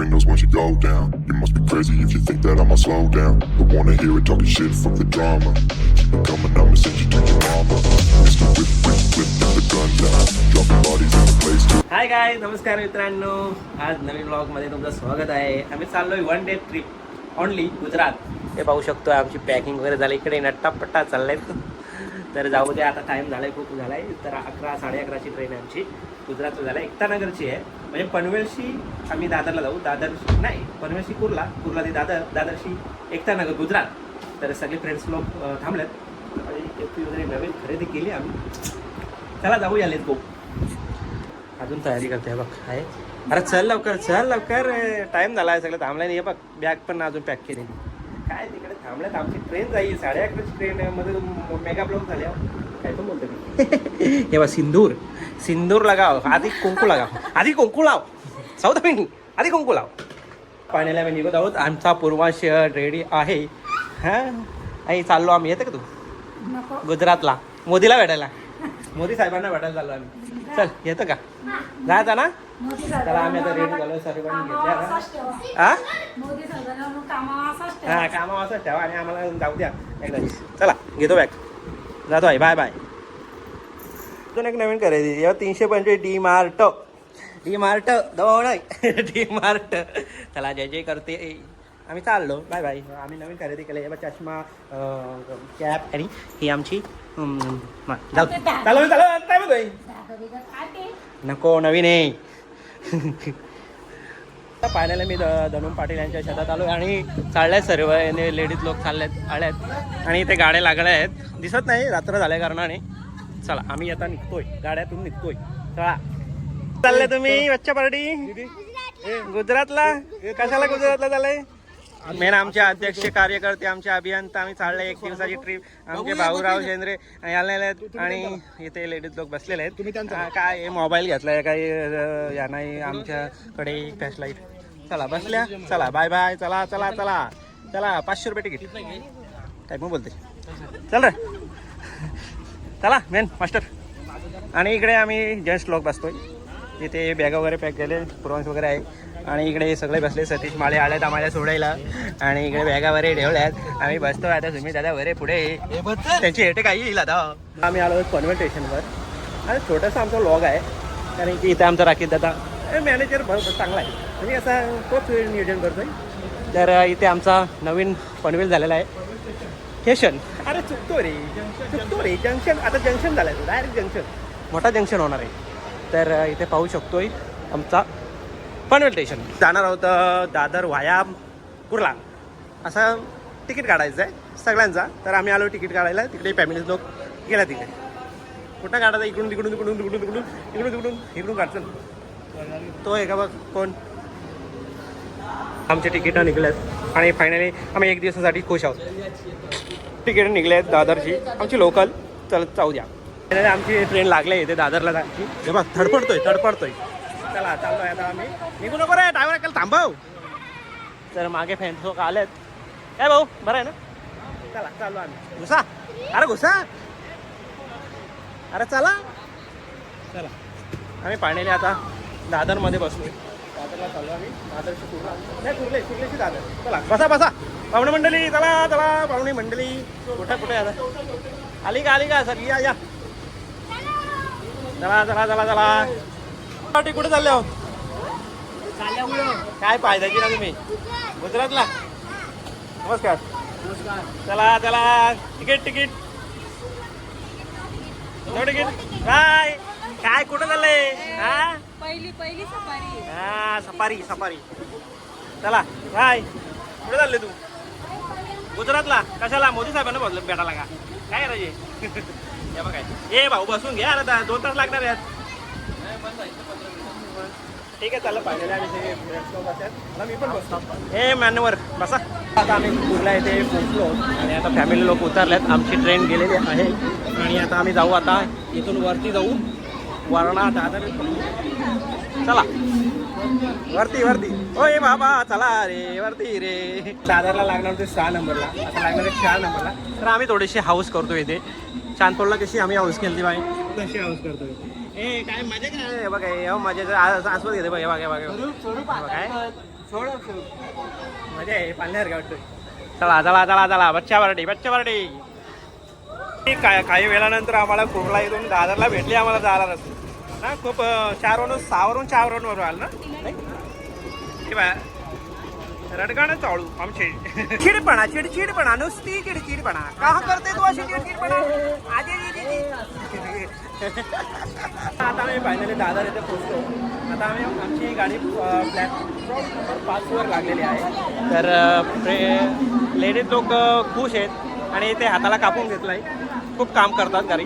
windows once you go down. You must be crazy if you think that I'ma slow down. Don't wanna hear it talking shit, fuck the drama. Keep it coming, I'ma send you to your mama. Mr. Whip, whip, whip, with the gun down. Dropping bodies in the place too. हाय गाय नमस्कार मित्रांनो, आज नवीन ब्लॉगमध्ये तुमचं स्वागत आहे. आम्ही चाललोय one day trip only Gujarat. हे पाहू शकतो आमची पॅकिंग वगैरे झाली, इकडे नट्टापट्टा चाललाय. तर जाऊ दे, आता टाईम झालाय, खूप झालाय. तर 11 साडे11ची ट्रेन आहे आमची गुजरातला. झाला एकतानगरची आहे, म्हणजे पनवेलशी आम्ही दादरला जाऊ. दादर नाही, पनवेलशी कुर्ला, कुर्ला ते दादर, दादरशी एकतानगर गुजरात. तर सगळे फ्रेंड्स लोक थांबलेत आणि वगैरे नवीन खरेदी केली आम्ही. चला जाऊया, लेट्स गो. अजून तयारी करते बघ. आहे अरे चल लवकर, चल लवकर, टाईम झाला आहे. सगळं थांबलाय नाही. हे बघ बॅग पण अजून पॅक केलेली. काय तिकडे थांबल्यात, आमची ट्रेन जाईल 11:30ची ट्रेन मध्ये. मेगा ब्लॉक झाले काय पण बोलतो मी. हे बघ सिंदूर, सिंदूर लगाव, आधी कुंकू लगाव, आधी कुंकू लाव. साऊथ मी आधी कुंकू लाव. पाण्याला आम्ही निघत आहोत. आमचा पूर्वाश रेडी आहे. हां आई चाललो आम्ही. येतं का तू गुजरातला मोदीला भेटायला? मोदी साहेबांना भेटायला चाललो आम्ही. चल येतं का? जायचं ना? त्याला आम्ही आता रेडी झालो. सर्वांनी घेतल्या. हां कामा असंच ठेवा आणि आम्हाला जाऊ द्या एकदा. चला घेतो बॅग, जातो आहे. Bye bye. अजून एक नवीन खरेदी. या 325 डी मार्ट, डी मार्ट दोन डी मार्ट. चला जय जय करते आम्ही चाललो. Bye bye. आम्ही नवीन खरेदी केली. हे बघ चष्मा, कॅप आणि ही आमची. जाऊ चालू चालू काय म्हणतोय? नको नवीन आहे. पाहिलेलं मी धनुम पाटील यांच्या शेतात आलो आणि चालल्यात सर्व लेडीज लोक चालल्यात आल्यात आणि इथे गाड्या लागल्या आहेत. दिसत नाही रात्र झाल्या कारणाने. चला आम्ही आता निघतोय, गाड्यातून निघतोय. चला चालले तुम्ही बच्चा पार्टी गुजरातला? कशाला गुजरातला चाललंय? मेन आमचे अध्यक्ष कार्यकर्ते, आमचे अभियंता. आम्ही चाललोय 1 दिवसाची ट्रिप. आमचे भाऊराव शेंद्रे आलेले आहेत आणि इथे लेडीज लोक बसलेले आहेत. काय मोबाईल घेतलाय काही या नाही आमच्याकडे फ्लॅशलाईट. चला बसल्या. चला बाय बाय. चला चला चला चला. 500 रुपये तिकीट. काय मग बोलते? चल रे चला मेन मास्टर. आणि इकडे आम्ही जेंट्स लोक बसतोय. इथे बॅगा वगैरे पॅक केले, प्रॉन्स वगैरे आहे. आणि इकडे सगळे बसले. सतीश माळे आलेत आम्हाला सोडायला आणि इकडे बॅगा वगैरे ठेवल्यात. आम्ही बसतो. आता तुम्ही दादा वगैरे पुढे त्यांची हेटे काही येईल. आता आम्ही आलो पनवेल स्टेशनवर. आणि छोटासा आमचा लॉग आहे, कारण की इथे आमचा राखीत दादा मॅनेजर चांगला आहे, म्हणजे असा तोच नियोजन करतोय. तर इथे आमचा नवीन पनवेल झालेला आहे स्टेशन. अरे चुकतो रे, चुकतो रे. जंक्शन, आता जंक्शन झालं आहे, डायरेक्ट जंक्शन, मोठा जंक्शन होणार आहे. तर इथे पाहू शकतोय आमचा पनवेल स्टेशन. जाणार आहोत दादर व्हाया कुर्ला. असं तिकीट काढायचं आहे सगळ्यांचा. तर आम्ही आलो तिकीट काढायला. तिकडे फॅमिलीज लोक गेला तिकडे. कुठं काढायचं? इकडून तिकडून तिकडून तिकडून तिकडून इकडून तिकडून इकडून काढचं. तो आहे का बघ कोण? आमचे तिकीटं निघलेत आणि फायनली आम्ही 1 दिवसासाठी खुश आहोत. तिकीट निघले आहेत दादरची, आमची लोकल. चलत जाऊ द्या. आमची ट्रेन लागली इथे दादरला जायची. हे बघ धडपडतोय. चला चाललोय आता आम्ही. निघू नको रे, ड्रायव्हर काल थांबव. तर मागे फ्रेंड्स लोक आलेत. काय भाऊ बरं आहे ना? चला चाललो आम्ही. घुसा, अरे घुसा, अरे चला. चला आम्ही फायनली आता दादरमध्ये बसलोय. दादरला चाललो आम्ही. दादरची कुर्ला नाही, कुर्लेची दादर. चला बसा बसा. पाहुणे मंडळी चला चला. पाहुणे मंडळी कुठे आता आली का सर? या चला चला चला चला. कुठे चालले हो? काय पाहिजे ना तुम्ही गुजरातला? नमस्कार. चला चला. तिकीट काय कुठं चाललंय? हा पहिली सफारी. हा सफारी. चला काय कुठे चालले तू? गुजरातला? कशाला? मोदी साहेबांना बोललं भेटायला का? काय करायचे? हे बघ काय भाऊ बसून घ्या. आता 2 तास लागणार आहेत. ठीक आहे चाललं. पाहिजे आम्ही मी पण बसतो. हे मॅनवर बसा. आता आम्ही कुर्ला येथे पोहोचलो आणि आता फॅमिली लोक उतरल्यात. आमची ट्रेन गेलेली आहे आणि आता आम्ही जाऊ. आता इथून वरती जाऊ, वरणा दादर. चला वरती. ओय बाबा चला रे वरती रे. दादरला लागणार होते 6 नंबरला, आता लागणार आहे 4 नंबरला. तर आम्ही थोडीशी हाऊस करतो इथे. चांदपूरला कशी आम्ही हाऊस केली बाई, तशी हाऊस करतोय. ए काय मजा काय बघा हे मजा आस्वाद घेते बघा बघा बघा काय मजा आहे पालण्यावर काय वाटतं. चला चला चला चला बच्चा पार्टी काही वेळानंतर आम्हाला कुर्ला इथून दादरला भेटली आम्हाला जायला रस्ते ना खूप 6 वरून आलं ना नाही रडगाणं चालू आमचे चिडचिडपणा नुसती चिडचिडपणा का करते तू अशी चिडचिडपणा आता आम्ही फायनली दादर इथे पोहोचतो. आता आमची गाडी प्लॅटफॉर्म नंबर 5 वर लागलेली आहे. तर लेडीज लोक खुश आहेत आणि ते हाताला कापून घेतलाय खूप काम करतात गाडी.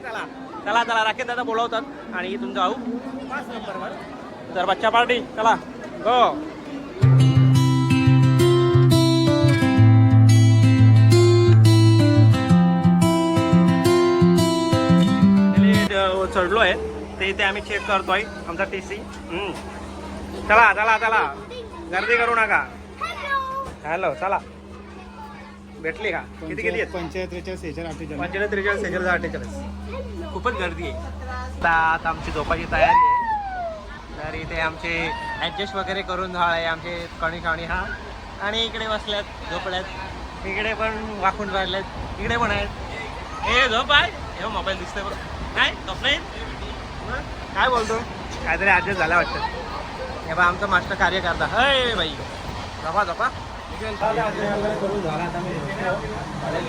चला चला चला राकेश दादा बोलवतात आणि इथून जाऊ 5 नंबरवर. तर बच्चा पार्टी चला गो. चढलो आहे ते इथे आम्ही चेक करतोय आमचा TC. चला चला चला गर्दी करू नका. हॅलो चला भेटली का किती गेली 45 खूपच गर्दी आहे. आता आमची झोपाची तयारी आहे. तर इथे आमचे ॲडजस्ट वगैरे करून झाले आमचे कणी हा आणि इकडे बसल्यात झोपल्यात इकडे पण वाकून राहिल्यात इकडे पण आहेत. हे झोप आहे हे मोबाईल दिसतोय बघ काय झोप नाही काय बोलतो काहीतरी ॲडजस्ट झाला वाटतं. हे बा आमचं मास्टर कार्य करता हय बाई झोपा झोपा करून झाला. आता मी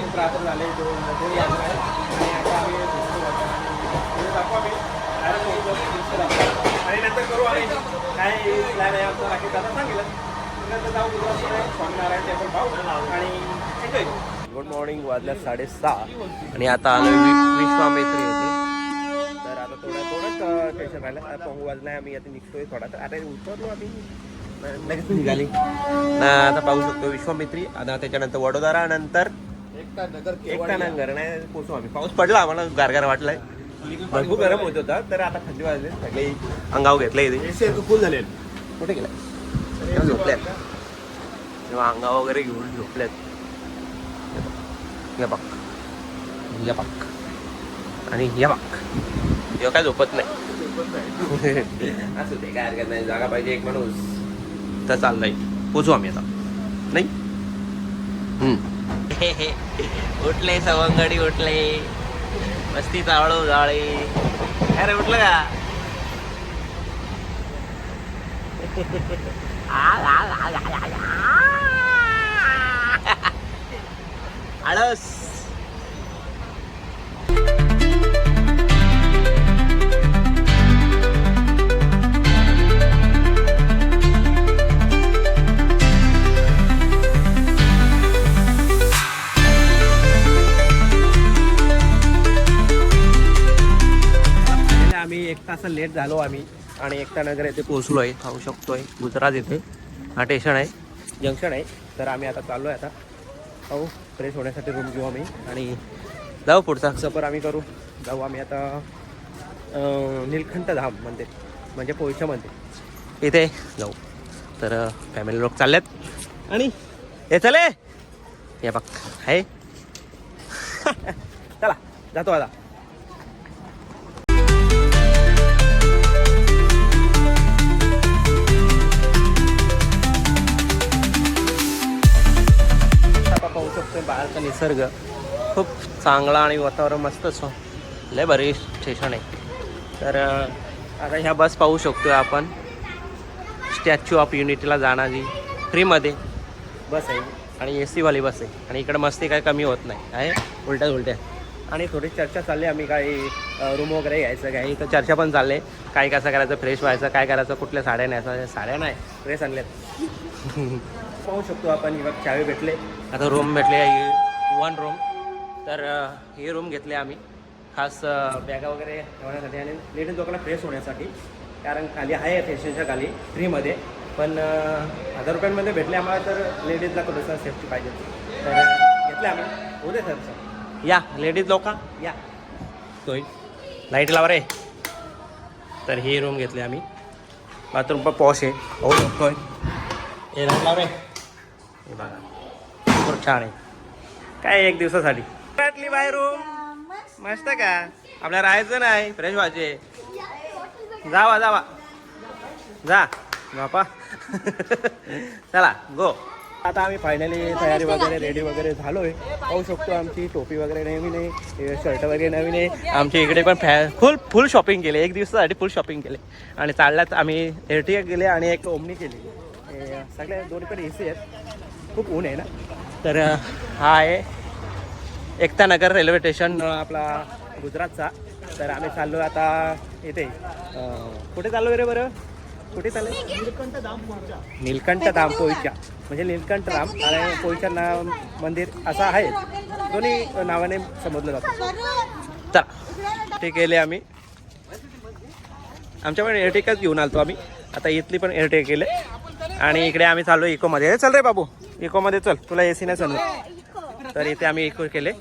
खूप रात्र झाले आणि नंतर करू आम्ही काय प्लॅन आहे आमचा राखी दादा सांगितलं नंतर जाऊ स्वामीनारायण टेम्पल पाहू आणि एन्जॉय. गुड मॉर्निंग वाजल्या 6:30 आणि आता आलो विश्वामित्री होते. तर आता थोडंच टेन्शन राहिलं. आता पाहू वाजला आम्ही आता निघतोय थोडा तर आता उतरलो आम्ही लगेच निघाली आता पाहू शकतो विश्वामित्री. आता त्याच्यानंतर वडोदरा नंतर एकता नगर नाही पोचू आम्ही. पाऊस पडला आम्हाला गारगार वाटलाय भरपूर गरम होत होता. तर आता थंडी वाजले सगळे अंगावर घेतलं इथे फुल झाले. कुठे गेला झोपल्यात तेव्हा अंगावर वगैरे घेऊन झोपल्यात. या बाक आणि या बाक हे काय झोपत नाही असू दे काय हरकत नाही. जागा पाहिजे एक माणूस तर चाललंय पोचू आम्ही आता नाही. उठले सवंगडी उठले मस्ती चावळू जाळे. अरे उठलं का आळस. आम्ही 1 तास लेट झालो आम्ही आणि एकता नगर येथे पोहोचलो आहे. खाऊ शकतोय गुजरात येथे हा स्टेशन आहे जंक्शन आहे. तर आम्ही आता चाललो आहे. आता पाहू फ्रेश होण्यासाठी रूम घेऊ आम्ही आणि जाऊ पुढचा सफर आम्ही करू. जाऊ आम्ही आता नीलकंठ धाम मंदिर म्हणजे पोयच्या मंदिर इथे जाऊ. तर फॅमिली लोक चाललेत आणि हे चले हे बघ आहे चला जातो आता. पाहू शकतो बाहेरचा निसर्ग खूप चांगला आणि वातावरण मस्तच लय भारी स्टेशन आहे. तर आता ह्या बस पाहू शकतो आपण स्टॅच्यू ऑफ युनिटीला जाणारी फ्रीमध्ये बस आहे आणि AC वाली बस आहे आणि इकडे मस्ती काय कमी होत नाही आहे उलट्या आणि थोडी चर्चा चालली आम्ही काही रूम वगैरे घ्यायचं काही तर चर्चा पण चालले काय कसं करायचं फ्रेश व्हायचं काय करायचं कुठल्या साड्या न्यायचं साड्या नाही ड्रेस आणल्यात. पाहू शकतो आपण बघ चावी भेटले आता रूम भेटले 1 रूम. तर ही रूम घेतली आम्ही खास बॅगा वगैरे ठेवण्यासाठी आणि लेडीज लोकांना फ्रेश होण्यासाठी कारण खाली आहे स्टेशनच्या खाली फ्रीमध्ये पण 1000 रुपयांमध्ये भेटले आम्हाला. तर लेडीजला थोडंसं सेफ्टी पाहिजे तर घेतले आम्ही. होते सर या लेडीज लोका या तोय लाईट लावा रे. तर ही रूम घेतली आम्ही. बाथरूम पण पॉश आहे हो शकतोय हे लाईट लाव रे. हे बघा खूप छान आहे काय 1 दिवसासाठी वाटली बाय रूम मस्त का आपल्याला राहायचं नाही, फ्रेश व्हायचे. जावा जावा जा बापा. चला गो. आता आम्ही फायनली तयारी वगैरे रेडी वगैरे झालोय. पाहू शकतो आमची टोपी वगैरे नवीन आहे, शर्ट वगैरे नवीन आहे. आमच्या इकडे पण फुल शॉपिंग केली, एक दिवसासाठी फुल शॉपिंग केली. आणि चालल्यात आम्ही एर्टिगा गेले आणि एक ओमनी केली. सगळ्या दोन्ही पण AC आहेत. खूप ऊन आहे ना. तर हा आहे एकता नगर रेल्वे स्टेशन आपला गुजरातचा. तर आम्ही चाललो आता इथे. कुठे चाललो रे बरं? कुठे चाललो? नीलकंठ धाम पोईचा, म्हणजे नीलकंठ धाम आणि पोईचा नाव मंदिर असं आहे. दोन्ही नावाने संबोधलं जातं. चला ते केले आम्ही. आमच्या पण एअरटेकच घेऊन आलतो आम्ही. आता इथली पण एअरटेक केले. आणि इकडे आम्ही चाललो इकोमध्ये. चल रे बाबू इकोमध्ये चल, तुला AC नाही चालू. तर इथे आम्ही इको केले.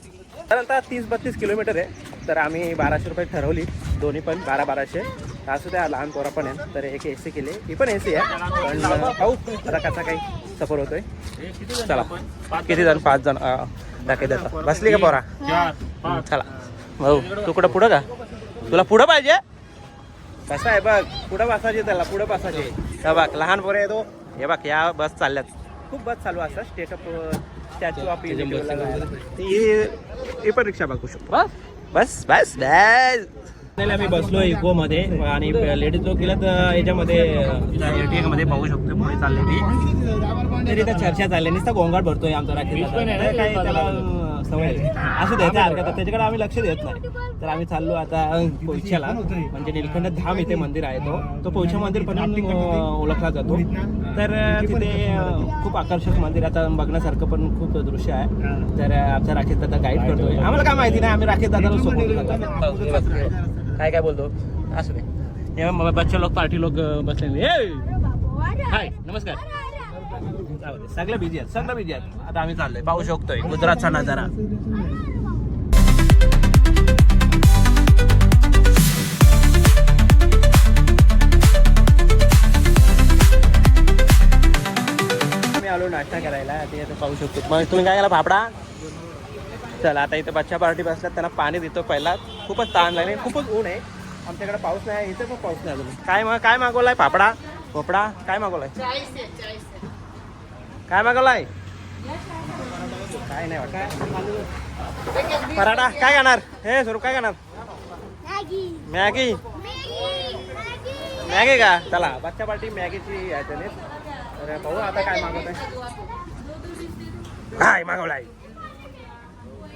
तर आता 30-32 किलोमीटर आहे. तर आम्ही 1200 रुपये ठरवली, दोन्ही पण 1200. असं त्या लहान पोरा पण आहे. तर एक AC केले, ही पण AC आहे. पण पाहू आता कसा काही सफर होतोय. चला किती जण? 5 जण टाके देतात. बसली का पोरा? चला भाऊ तू कुठं पुढं का? तुला पुढं पाहिजे? कसं आहे बघ, पुढं बसायचे त्याला, पुढं बसायचे. हे बघ लहान पोरं आहे तो. हे बघ या बस चालल्यात. खूप बस चालू असतात. स्टॅच्यू ऑफ ही पण रिक्षा बघू शकतो. बस बस बस. आम्ही बसलो इकोमध्ये आणि लेडीज लोक गेला तर याच्यामध्ये एअरटेकमध्ये पाहू शकतो. पुढे चालले ती तरी त्या चर्चा चालल्या. नुसता गोंगाट भरतोय आमचा राखी. काय त्याला सवय असं द्यायचं हरकत. त्याच्याकडे आम्ही लक्ष देत नाही. तर आम्ही चाललो आता पोईच्याला, म्हणजे नीलकंठ धाम इथे मंदिर आहे. तो पोईचा मंदिर पण ओळखला जातो. तर तिथे खूप आकर्षक मंदिर, आता बघण्यासारखं पण खूप दृश्य आहे. तर आमचा राकेश दादा गाईड करतोय. आम्हाला काय माहिती नाही, आम्ही राकेश दादाला सोबत काय काय बोलतो असं नाही. हे बच्चे लोक पार्टी लोक बसलेले. हाय नमस्कार. सगळे बिझी आहेत, सगळं बिझी आहेत. आता आम्ही चाललोय. पाहू शकतोय गुजरातचा नजारा. आम्ही आलो नाश्ता करायला. ते आता पाहू शकतो. मग तुम्ही काय केला? फाफडा. चला आता इथे बच्चा पार्टी बसल्यात, त्यांना पाणी देतो पहिला. खूपच ताण लागले, खूपच ऊन आहे. आमच्याकडे पाऊस नाही, इथे पण पाऊस नाही अजून. काय मागवलाय? फाफडा पोपडा काय मागवलाय? काय मागवलाय? काय नाही वाटत. पराठा काय खाणार? हे स्वरूप काय खाणार? मॅगी. मॅगी का? चला बच्चा पार्टी मॅगीची आहे त्याने. तर पाहू आता काय मागवत आहे. काय मागवलाय?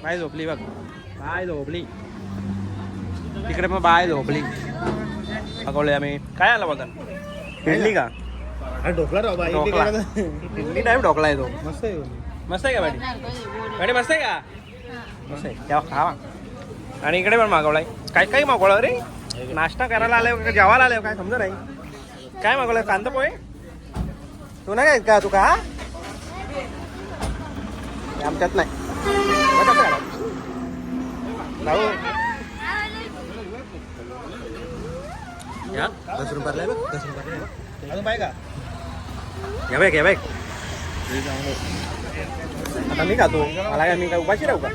बाय झोपली बघ, बाय झोपली तिकडे. मग बाय झोपली. मागवले आम्ही. काय आला बघा? इडली का? ढोकळा राव बाई. इडली टाईप ढोकळा आहे तो. मस्त आहे. मस्त आहे का बाडी? बाडी मस्त आहे का? मस्त आहे. तेव्हा खावा. आणि इकडे पण मागवलाय. काय काय मागवलं रे? नाश्ता करायला आले का जेवायला आले काय समजा नाही. काय मागवलं? कांदा पोहे. तू नाही का? तू का? आमच्यात नाही. भाऊ 10 रुपयाला बघ. 10 रुपयाला अजून पाहिजे का? घ्या बाय घ्या बाय. आता मी खातो. मला काय, मी काय उपाशी राहू का?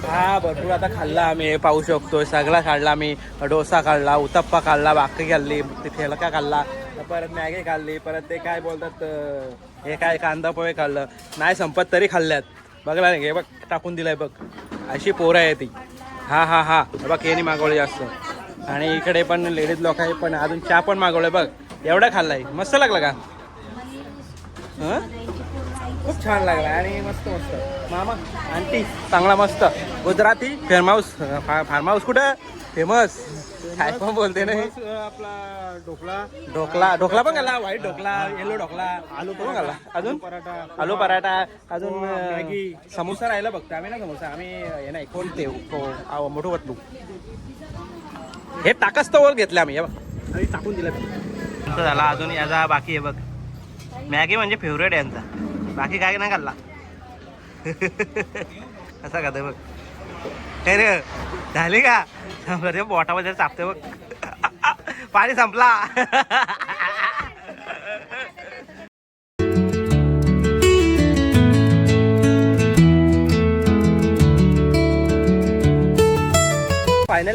हा भरपूर आता खाल्ला आम्ही. पाहू शकतो सगळा खाल्ला आम्ही. डोसा खाल्ला, उत्तप्पा खाल्ला, भाकरी खाल्ली, ठेलका खाल्ला, परत मॅगी खाल्ली, परत ते काय बोलतात हे काय कांदा पोहे खाल्लं. नाही संपत तरी खाल्ल्यात. बघला नाही हे बघ टाकून दिलाय बघ. अशी पोरं आहे ती. हा हा हा बघ यांनी मागवले जास्त. आणि इकडे पण लेडीज लोक आहे. पण अजून चहा पण मागवलंय बघ. एवढा खाल्लाय. मस्त लागला का? खूप छान लागला आणि मस्त मस्त. मामा आंटी चांगला मस्त गुजराती फार्म हाऊस कुठं फेमस काय पण बोलते ना. आपला ढोकला पण घाला. व्हाईट ढोकला, येलो ढोकला, आलू पण घाला. अजून आलू पराठा, अजून मॅगी, समोसा राहिला बघतो आम्ही ना. समोसा आम्ही हे नाही कोणते मोठं वटलू हे टाकस्तवर घेतले आम्ही. हे बघ आणि टाकून दिलं झाला. अजून याचा बाकी आहे बघ. मॅगी म्हणजे फेवरेट आहे यांचा. बाकी काय नाही खाल्ला. कसा खाते बघ. काय रे झाली का? बोटामध्ये चापते बघ. पाणी संपला.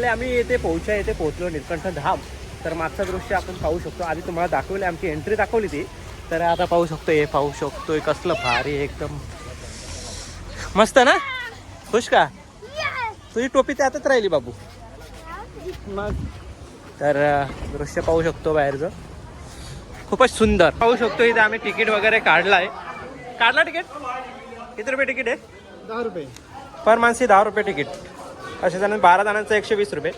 आम्ही इथे पोहोचलो निळकंठ धाम. तर मागचं दृश्य आपण पाहू शकतो. आधी तुम्हाला दाखवले, आमची एंट्री दाखवली ती. तर आता पाहू शकतो, हे पाहू शकतोय कसलं भारी एकदम मस्त ना. खुश का? तुझी टोपी त्यातच राहिली बाबू. मग तर दृश्य पाहू शकतो बाहेरचं, खूपच सुंदर पाहू शकतो. इथे आम्ही तिकीट वगैरे काढला तिकीट. किती रुपये तिकीट आहे? 10 रुपये पर माणसी 10 रुपये तिकीट. अशा जणांना 12 जणांचं 120 रुपये.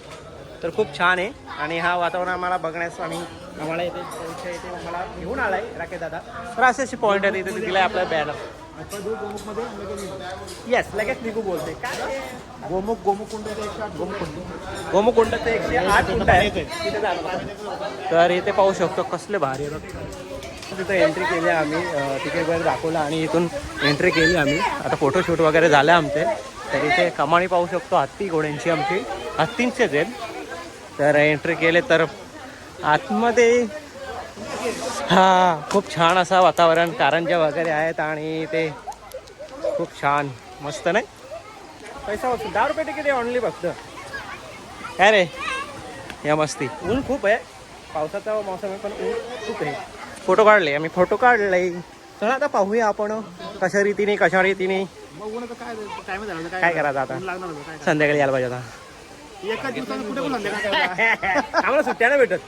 तर खूप छान आहे. आणि हा वातावरण आम्हाला बघण्यास आम्हाला इथे मला घेऊन आलाय राकेश दादा. तर असे पॉईंट आहे इथे दिलाय आपला बॅनर. येस, लगेच निघू बोलते काय. गोमुकुंडाचे 108 कुंड आहे तिथे जाणार. तर इथे पाहू शकतो कसले भारी आहे. तिथं एंट्री केली आम्ही, तिकीट वगैरे दाखवलं आणि इथून एंट्री केली आम्ही. आता फोटोशूट वगैरे झाले आमचे. तर इथे कमाणी पाहू शकतो, हत्ती घोड्यांची आमची हत्तींचेच आहेत. तर एंट्री केले तर आतमध्ये खूप छान असा वातावरण, कारंजा वगैरे आहेत आणि ते खूप छान मस्त नाही. पैसा वसूल 10 रुपये तिकीट आहे ऑनली फक्त. काय रे या मस्ती. ऊन खूप आहे, पावसाचा मौसम आहे पण ऊन खूप आहे. फोटो काढले आम्ही, चला आता पाहूया आपण कशा रीतीने काय काय करायचं आता. संध्याकाळी यायला पाहिजे आता. एका दिवसात कुठे पण आम्हाला सुट्ट्या नाही भेटत.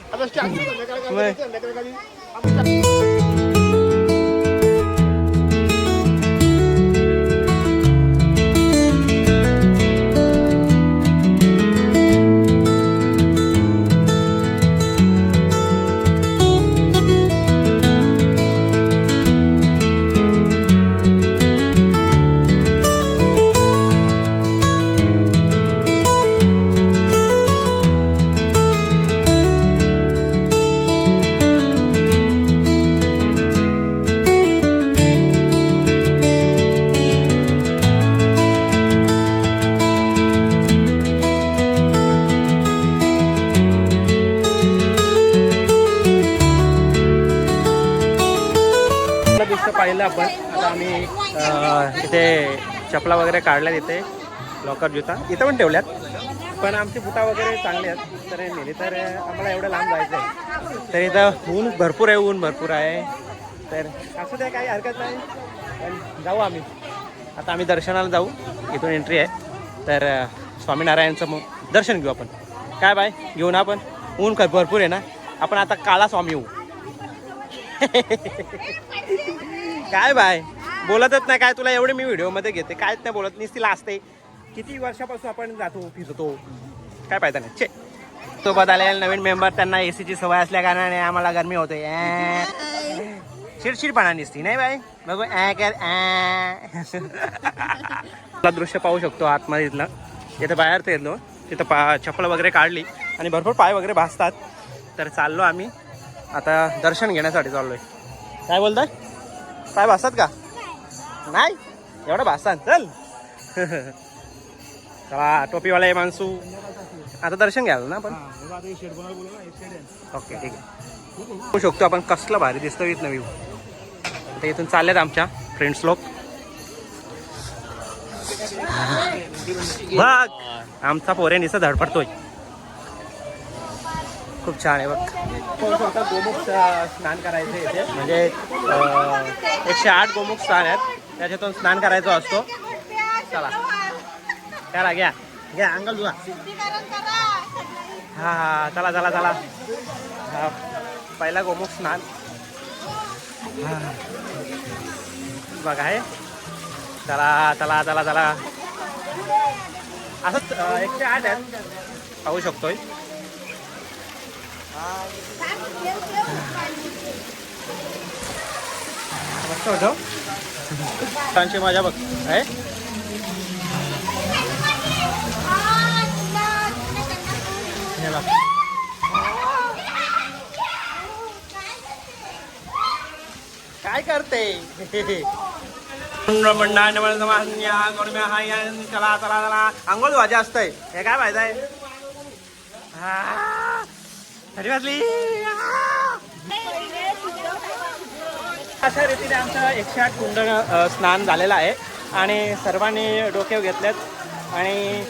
पाहिलं आपण. आता आम्ही इथे चपला वगैरे काढल्यात, इथे लॉकर जुता इथं पण ठेवल्यात. पण आमची बुटा वगैरे चांगले आहेत तर नेली. तर आम्हाला एवढं लांब जायचं आहे. तर इथं ऊन भरपूर आहे. तर असं ते काही हरकत नाही, पण जाऊ आम्ही. आता आम्ही दर्शनाला जाऊ. इथून एंट्री आहे. तर स्वामीनारायणचं मग दर्शन घेऊ आपण. काय बाय घेऊ ना आपण. ऊन भरपूर आहे ना. आपण आता काला स्वामी होऊ. काय बाय बोलतच नाही काय. तुला एवढे मी व्हिडिओमध्ये घेते कायच नाही बोलत, निस्तीला असते. किती वर्षापासून आपण जातो फिरतो, काय पाहिजे नाही. चे सोबत आलेले नवीन मेंबर, त्यांना एसीची सवय असल्या कारणाने आम्हाला गरमी होते. चिडचिडपणा निसती नाही बाय. बघू दृश्य पाहू शकतो आतमध्ये इथलं. तिथं बाहेर ते येतो, तिथं चप्पल वगैरे काढली आणि भरपूर पाय वगैरे भासतात. तर चाललो आम्ही आता दर्शन घेण्यासाठी चाललोय. काय बोलताय? पाय भासतात का? नाही एवढं भासतात. चल चला टोपीवाला आहे माणसू. आता दर्शन घ्याल ना आपण. ओके ठीक आहे. होऊ शकतो आपण. कसलं भारी दिसतं इथनं व्ह्यू. आता इथून चाललेत आमच्या फ्रेंड्स लोक. बघ आमचा पोरे निसं धडपडतोय. खूप छान आहे बघ. गोमुख स्नान करायचं इथे. म्हणजे 108 गोमुख स्नान आहेत, त्याच्यातून स्नान करायचं असतो. चला करा घ्या अंगल धुवा. हा चला पहिला गोमुख स्नान बघा आहे. चला असंच 108 आहेत पाहू शकतोय. मस्त होतं. छानशी मजा बघ आहे. काय करते चला अंघोळ वाजा असतंय. हे काय पाहिजे अरे वाजली. अशा रीतीने आमचं 108 कुंड स्नान झालेलं आहे आणि सर्वांनी डोक्यावर घेतल्यात आणि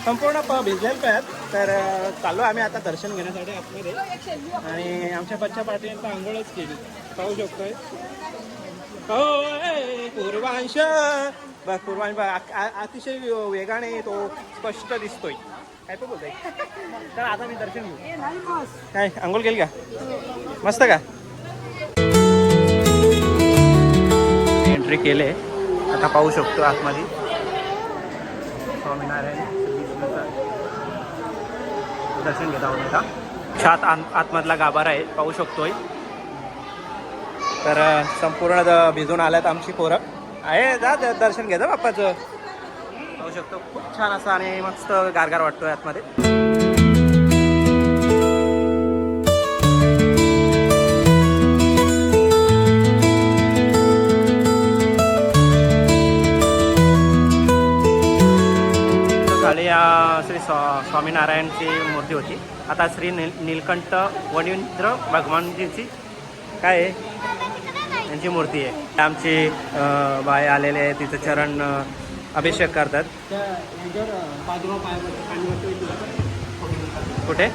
संपूर्ण भिजलेले आहेत. तर चाललो आम्ही आता दर्शन घेण्यासाठी आतमध्ये आणि आमच्या बच्चा पाटील आंघोळच केली पाहू शकतोय. हो पूर्वांश बघ पूर्वांश अतिशय वेगाने तो स्पष्ट दिसतोय. काय तो बोलतोय. तर आता मी दर्शन घेऊ. काय आंघोळ केली का मस्त का. एंट्री केले आता पाहू शकतो आतमध्ये स्वामीनारायण दर्शन घेत आहोत आता. छात आतमधला गाभारा आहे पाहू शकतोय. तर संपूर्ण भिजून आल्यात आमची पोरं आहे. जा दर्शन घ्या बाप्पाचं पाहू शकतो. खूप छान असं आणि मस्त गारगार वाटतोय आतमध्ये. श्री स्वामीनारायणची मूर्ती होती. आता श्री नीलकंठ वणींद्र भगवानजींची काय आहे यांची मूर्ती आहे. आमची बाय आलेले आहे तिचं चरण अभिषेक करतात. कुठे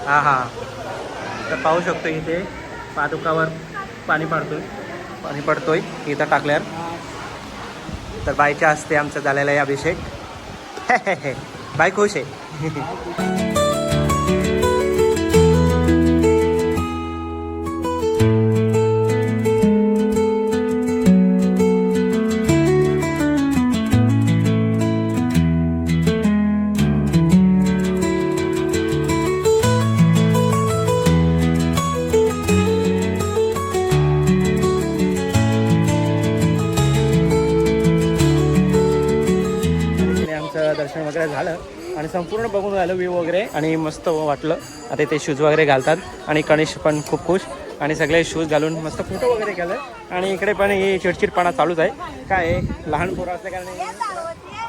हां तर पाहू शकतो इथे पादुकावर पाणी पडतोय इथं टाकल्यावर. तर बाईच्या हस्ते आमचं झालेलं आहे अभिषेक. बाई खुश आहे. दर्शन वगैरे झालं आणि संपूर्ण बघून झालं व्ह्यू वगैरे आणि मस्त वाटलं. आता ते शूज वगैरे घालतात आणि गणेश पण खूप खुश आणि सगळे शूज घालून मस्त फोटो वगैरे केलं. आणि इकडे पण ही चिडचिडपणा चालूच आहे. काय आहे लहान पोरं असल्या कारणे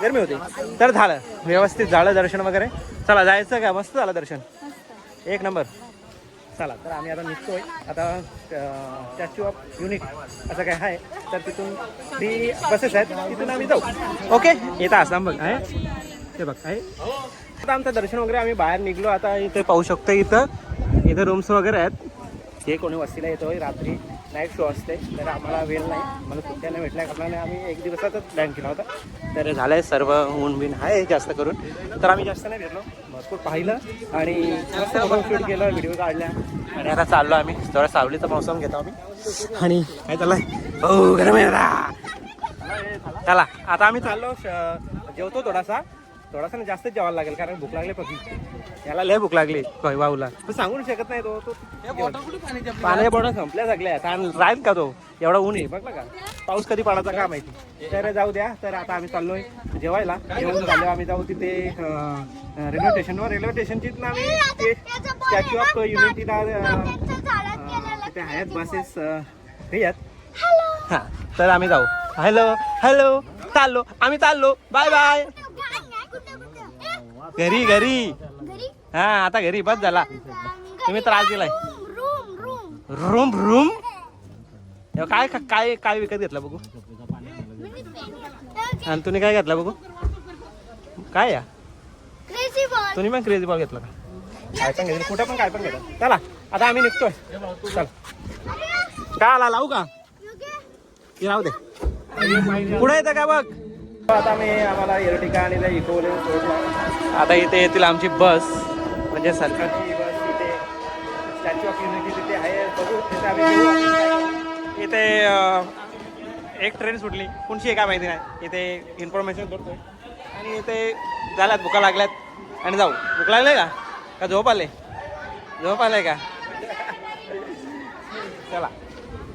गरमी होती. तर झालं व्यवस्थित झालं दर्शन वगैरे. चला जायचं का. मस्त झालं दर्शन एक नंबर. चला तर आम्ही आता निघतोय. आता स्टॅच्यू ऑफ युनिटी असं काय आहे तर तिथून 3 बसेस आहेत तिथून आम्ही जाऊ. ओके इथं आसाम बघ आहे ते बघ आहे. आता आमचं दर्शन वगैरे आम्ही बाहेर निघलो. आता इथे पाहू शकतो इथं रूम्स वगैरे आहेत. जे कोणी वस्तीला येतो रात्री नाईट शो असते तर आम्हाला वेळ नाही. मला सुट्ट्या नाही भेटल्या कारणाने आम्ही 1 दिवसाचाच प्लॅन केला होता. तर झालं आहे सर्व ऊन बिन आहे जास्त करून. तर आम्ही जास्त नाही फिरलो भरपूर पाहिलं आणि मस्त शूट केलं व्हिडिओ काढल्या आणि आता चाललो आम्ही. थोडा सावलीचा मौसम घेतो आम्ही. आणि काय चाललंय हो गरम आहे. चला आता आम्ही चाललो जेवतो थोडासा ना जास्तच जेवायला लागेल कारण भूक लागली फक्त. याला लय भूक लागली भाऊला तू सांगू शकत नाही. तो पाण्याच्या बॉटल संपल्या सगळ्या राहील का तो एवढा ऊन आहे बघला का. पाऊस कधी पडायचा का माहिती. तर जाऊ द्या. तर आता आम्ही चाललोय जेवायला. जेवण झालं आम्ही जाऊ तिथे रेल्वे स्टेशनवर. रेल्वे स्टेशनची आम्ही ते स्टॅच्यू ऑफ युनिटीला तिथे आहेत बसेस फ्री आहेत. हां तर आम्ही जाऊ. हॅलो चाललो आम्ही चाललो. Bye bye. घरी हा आता घरी बस झाला. तुम्ही त्रास दिलाय. रूम काय काय काय विकत घेतला बघू. आणि तुम्ही काय घेतला बघू. काय या तुम्ही पण क्रेझी बॉल घेतला का. काय पण घेतलं कुठं पण काय पण घेतलं. चला आता आम्ही निघतोय. चल काय आला लावू का की राहू दे पुढे येतं का बघ. आता आम्हाला एर्टिगा आणि इकोले सोडला. आता इथे येतील आमची बस म्हणजे सरकारची बस. इथे स्टॅच्यू ऑफ युनिटी तिथे आहे बघू. तिथे आम्ही इथे एक ट्रेन सुटली कोणची आहे काय माहिती नाही. इथे इन्फॉर्मेशन करतोय आणि इथे झाल्यात भुका लागल्यात आणि जाऊ. भूक लागले का झोप आले का. चला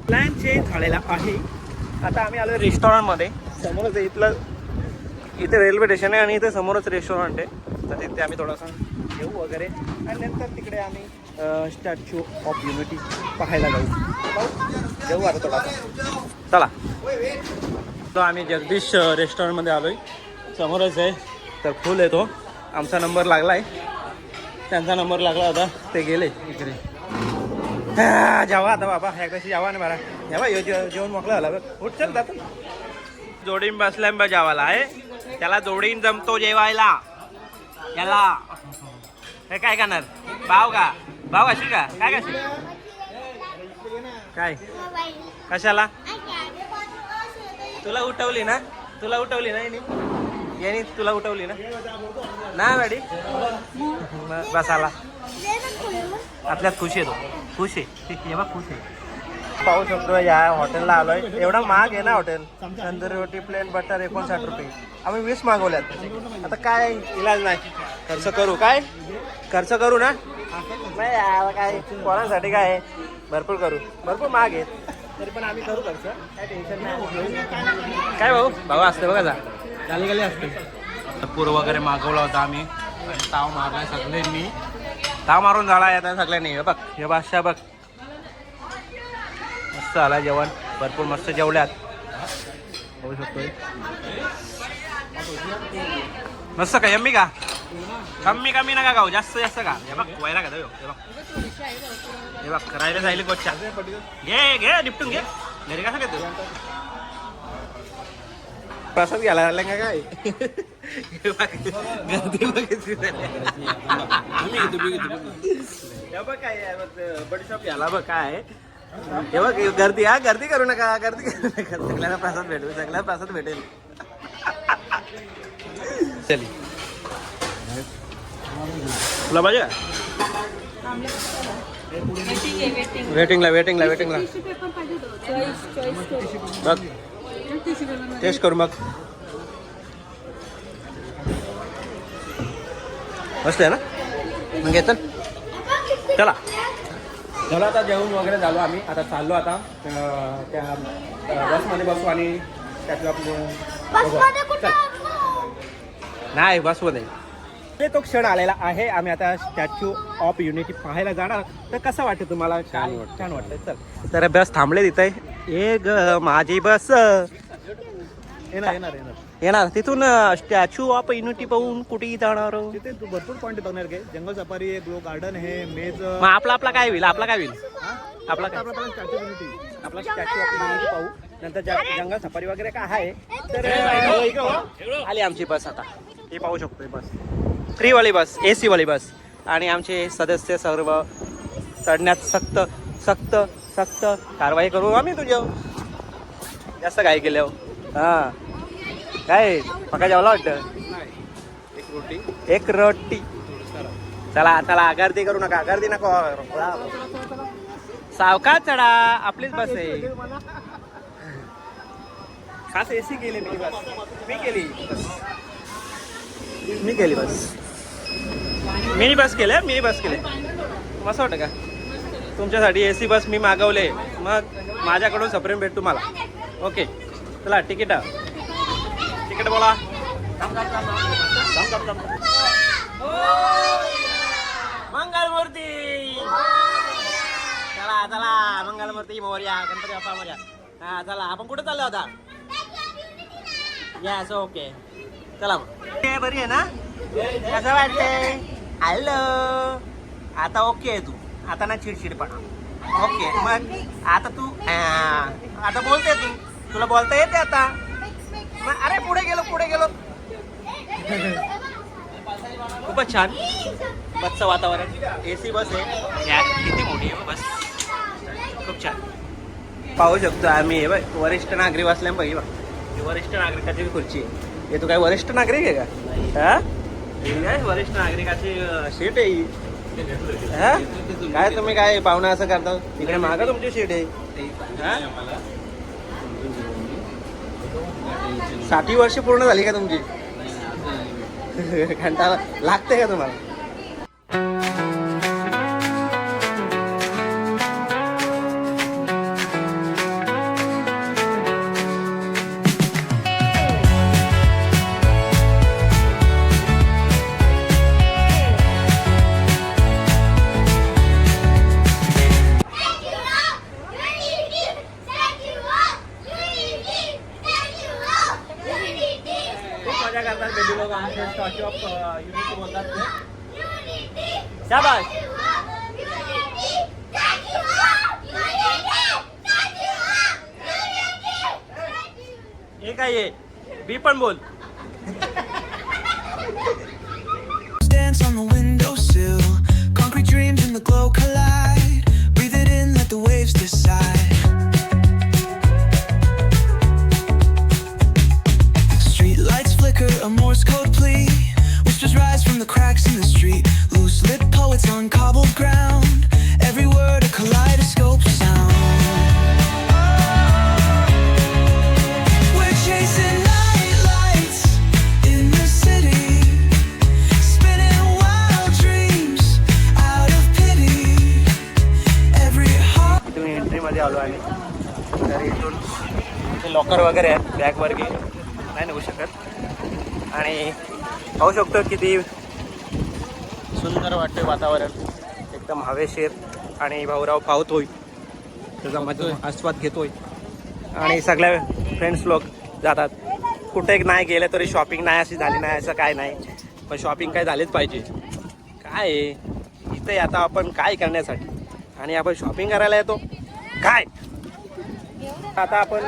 प्लॅन चेंज झालेला आहे. आता आम्ही आलो रेस्टॉरंटमध्ये. समोरच इथे रेल्वे स्टेशन आहे आणि इथे समोरच रेस्टॉरंट आहे. तर तिथे आम्ही थोडासा जेवू वगैरे आणि नंतर तिकडे आम्ही स्टॅच्यू ऑफ युनिटी पाहायला जाऊ आता थोडासा. चला तो आम्ही जगदीश रेस्टॉरंटमध्ये आलो आहे. समोरच आहे तर फुल येतो. आमचा नंबर लागला आहे. त्यांचा नंबर लागला होता ते गेले इकडे. जेवा आता बाबा एकदाशी जेवा ना बरा जेवा जेवण मोकळं झाला बघ. उठ चल जातो. जोडीन बसल्या जेवायला आहे त्याला जोडीन जमतो जेवायला. याला हे काय करणार भाव का भाव अशी का काय कशी काय कशाला तुला उठवली ना यांनी तुला उठवली ना ना मॅडी बसाला आपल्यात खुश आहे तो खुश आहे हे बघ खुश आहे पाहू शकतो या हॉटेलला आलोय एवढा महाग आहे ना हॉटेल तंदुरी रोटी प्लेन बटर 59 रुपये आम्ही 20 मागवल्यात आता काय इलाज नाही खर्च करू ना नाही यार काय कोणासाठी काय भरपूर करू भरपूर महाग आहेत तरी पण आम्ही करू खर्च काय टेन्शन नाही काय भाऊ असते बघा जा गाली असते पूर वगैरे मागवला होता आम्ही आणि ताव मारलाय सगळ्यांनी ताव मारून झाला आता सगळ्यांनी हे बघ हे बादशाह बघ मस्त आला जेवण भरपूर मस्त जेवल्यात होऊ शकतोय मस्त का यम्मी का कमी नका गाऊ जास्त का हे बघ व्हायला का हे बघ राहिलं जाईल गोच्या घे निपटून घे घरी कसं घेतो प्रसाद घ्यायला आला का काय गर्दी बघितली बघ काय बडीशॉप घ्यायला बघ काय हे बघ गर्दी करू नका सगळ्यांना प्रसाद भेटेल चल तुला पाहिजे वेटिंगला बघ टेस्ट करू मग मस्त आहे ना मग येतं चला आता जेवण वगैरे झालो आम्ही आता चाललो आता त्या बसमध्ये बसू आणि त्यातलं नाही बसमध्ये ते तो क्षण आलेला आहे आम्ही आता स्टॅच्यू ऑफ युनिटी पाहायला जाणार तर कसं वाटतं तुम्हाला छान वाटतंय चल तर बस थांबले तिथे ये ग माझी बस येणार तिथून स्टॅच्यू ऑफ युनिटी पाहून कुठेही जाणार तिथे भरपूर पॉईंट बघणार घे जंगल सफारी आहे ग्लो गार्डन आहे मेज मग आपला काय होईल आपला आपला स्टॅच्यू ऑफ युनिटी पाहू नंतर जंगल सफारी वगैरे काय आहे तर आली आमची बस आता हे पाहू शकतोय बस फ्रीवाली बस AC वाली बस आणि आमचे सदस्य सर्व चढण्यात सक्त कारवाई करू आम्ही तुझ्या जास्त काय केलं हां काय पका जेवला वाटतं एक रोटी चला गर्दी करू नका गर्दी नको सावकाश चढा आपलीच बस आहे खास AC केली मी केली बस मिनी बस केले मस्त वाटतं का तुमच्यासाठी AC बस मी मागवले मग माझ्याकडून सप्रेम भेट तुम्हाला ओके चला तिकीट बोला मंगलमूर्ती चला मंगलमूर्ती मोरया गणपती बाप्पा मोरया हा चला आपण कुठे चाललो होता यस ओके चला बरी आहे ना कसं वाटतंय हॅलो आता ओके आहे तू आता ना चिडचिडपणा ओके मग आता तू आता बोलते तू तुला बोलता येते आता मग अरे पुढे गेलो खूपच छान बसचं वातावरण AC बस आहे या किती मोठी आहे बस खूप छान पाहू शकतो आम्ही हे बघ वरिष्ठ नागरिक असल्या बघ वरिष्ठ नागरिकाची खुर्ची आहे हे तू काय वरिष्ठ नागरिक आहे का हा काय वरिष्ठ नागरिकाची सीट आहे ही काय तुम्ही काय पाहुणा असं करता इकडे मागा तुमची सीट आहे 60 वर्ष पूर्ण झाली का तुमची घंटा लागते का तुम्हाला स्टॅच्यू ऑफ युनिटी बोलतात शाबाश हे काय आहे बी पण बोल आतमध्ये आलो आहे. तर इथून इथे लॉकर वगैरे आहेत, बॅगवरती नाही निघू शकत. आणि पाहू शकतो किती सुंदर वाटते वातावरण, एकदम हवेशीर. आणि भाऊराव पावतोय, त्याचा मजा आस्वाद घेतोय. आणि सगळ्या फ्रेंड्स लोक जातात. कुठे नाही गेले तरी शॉपिंग नाही अशी झाली नाही असं काय नाही, पण शॉपिंग काय झालीच पाहिजे. काय आहे इथे आता आपण काय करण्यासाठी, आणि आपण शॉपिंग करायला येतो काय. आता आपण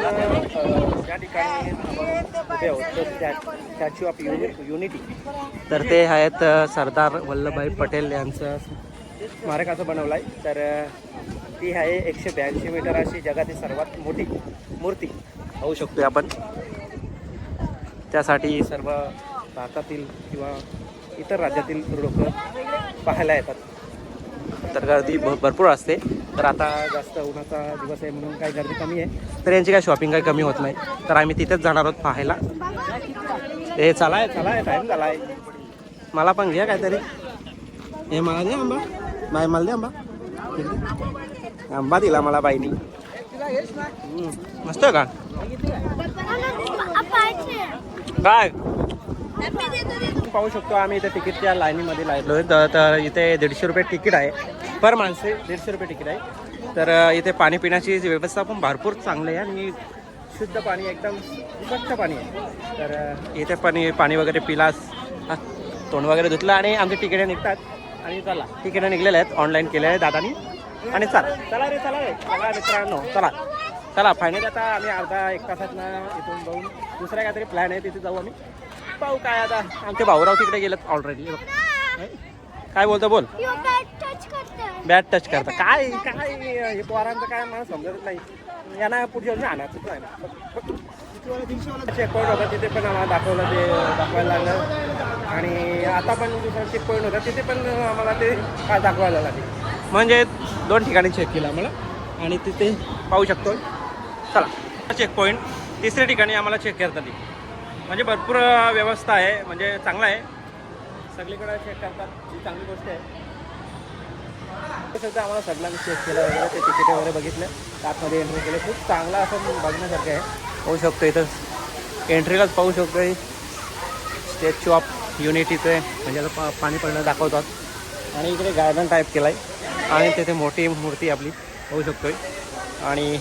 ज्या ठिकाणी उभे आहोत स्टॅच्यू ऑफ युनिटी, तर ते आहेत सरदार वल्लभभाई पटेल यांचं स्मारक असं बनवलं आहे. तर ती आहे 182 मीटर अशी जगातील सर्वात मोठी मूर्ती पाहू शकतो आपण. त्यासाठी सर्व भारतातील किंवा इतर राज्यातील लोक पाहायला येतात. तर गर्दी भरपूर असते. तर आता जास्त उन्हाचा दिवस आहे म्हणून काही गर्दी कमी आहे, तर यांची काही शॉपिंग काही कमी होत नाही. तर आम्ही तिथेच जाणार आहोत पाहायला. हे चलाय टाईम झाला आहे. मला पण घ्या काहीतरी. हे मला दे आंबा, बाय मला दे आंबा. आंबा दिला मला बाईनी. मस्त का काय पाहू शकतो आम्ही इथे तिकीटच्या लाईनीमध्ये लागलो आहे. तर इथे 150 रुपये तिकीट आहे, पर माणसे 150 रुपये तिकीट आहे. तर इथे पाणी पिण्याची व्यवस्था पण भरपूर चांगली आहे आणि शुद्ध पाणी, एकदम स्वच्छ पाणी आहे. तर इथे पाणी वगैरे पिलास, तोंड वगैरे धुतलं आणि आमचे तिकीटे निघतात. आणि चला तिकीटं निघलेले आहेत, ऑनलाईन केले आहे दादानी. आणि चला मित्रांनो, चला फायनली आता आम्ही अर्धा एक तासात ना इथून जाऊन दुसरा काहीतरी प्लॅन आहे, तिथे जाऊ आम्ही. पाहू काय आता. आमचे भाऊराव तिकडे गेलेत ऑलरेडी. काय बोलतो बोल. बॅट टच करता काय काय हे पोरांचं काय मला समजत नाही. यांना पुढच्या वर्षी आणायचं आहे ना. चेकपॉईंट होता तिथे पण आम्हाला दाखवलं, ते दाखवायला लागलं. आणि आता पण दुसरा चेकपॉईंट होता तिथे पण आम्हाला ते काय दाखवायला लागले. म्हणजे 2 ठिकाणी चेक केलं आम्हाला. आणि तिथे पाहू शकतो. चला चेकपॉईंट तिसऱ्या ठिकाणी आम्हाला चेक करतात. म्हणजे भरपूर व्यवस्था आहे, म्हणजे चांगला आहे. सगळीकडे चेक करतात, ही चांगली गोष्ट आहे. सध्या आम्हाला सगळ्यांनी चेक केलं वगैरे, ते तिकीट वगैरे बघितलं, आतमध्ये एंट्री केले. खूप चांगला असं बघण्यासारखं आहे. पाहू शकतो इथं एंट्रीलाच पाहू शकतो स्टॅच्यू ऑफ युनिटीचं म्हणजे आता पाणी पडणं दाखवतात. आणि इकडे गार्डन टाईप केलं आहे आणि तिथे मोठी मूर्ती आपली पाहू शकतोय. आणि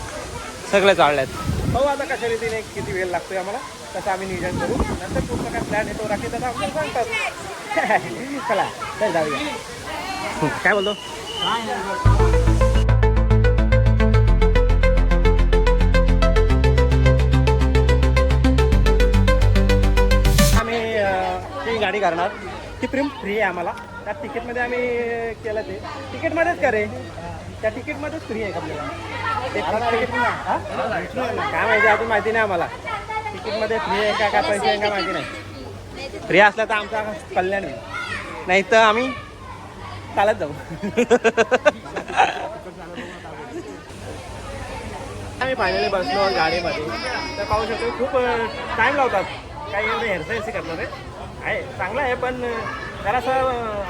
सगळे चालले आहेत. पाहू आता कशा रीतीने किती वेळ लागतोय आम्हाला, तसं आम्ही नियोजन करू. नंतर पुढचा काय प्लॅन येतो राखी दादा आपल्याला सांगतात. चला चल जाऊया. काय बोलतो. आम्ही ती गाडी करणार, ती फ्री आहे आम्हाला. त्या तिकीटमध्ये आम्ही केलं, ते तिकीटमध्येच करे, त्या तिकीटमध्येच फ्री आहे आपल्याला. ते काय माहिती अजून माहिती नाही आम्हाला. तिकीटमध्ये फ्री आहे का काय पैसे आहे का माहिती नाही. फ्री असलं तर आमचा कल्याण आहे, नाही तर आम्ही चालत जाऊ. आम्ही फायनली बसलो गाडीमध्ये. तर पाहू शकतो खूप टाईम लावतात, काही एवढे हेरसाईसी करतात. आहे चांगलं आहे, पण जरासं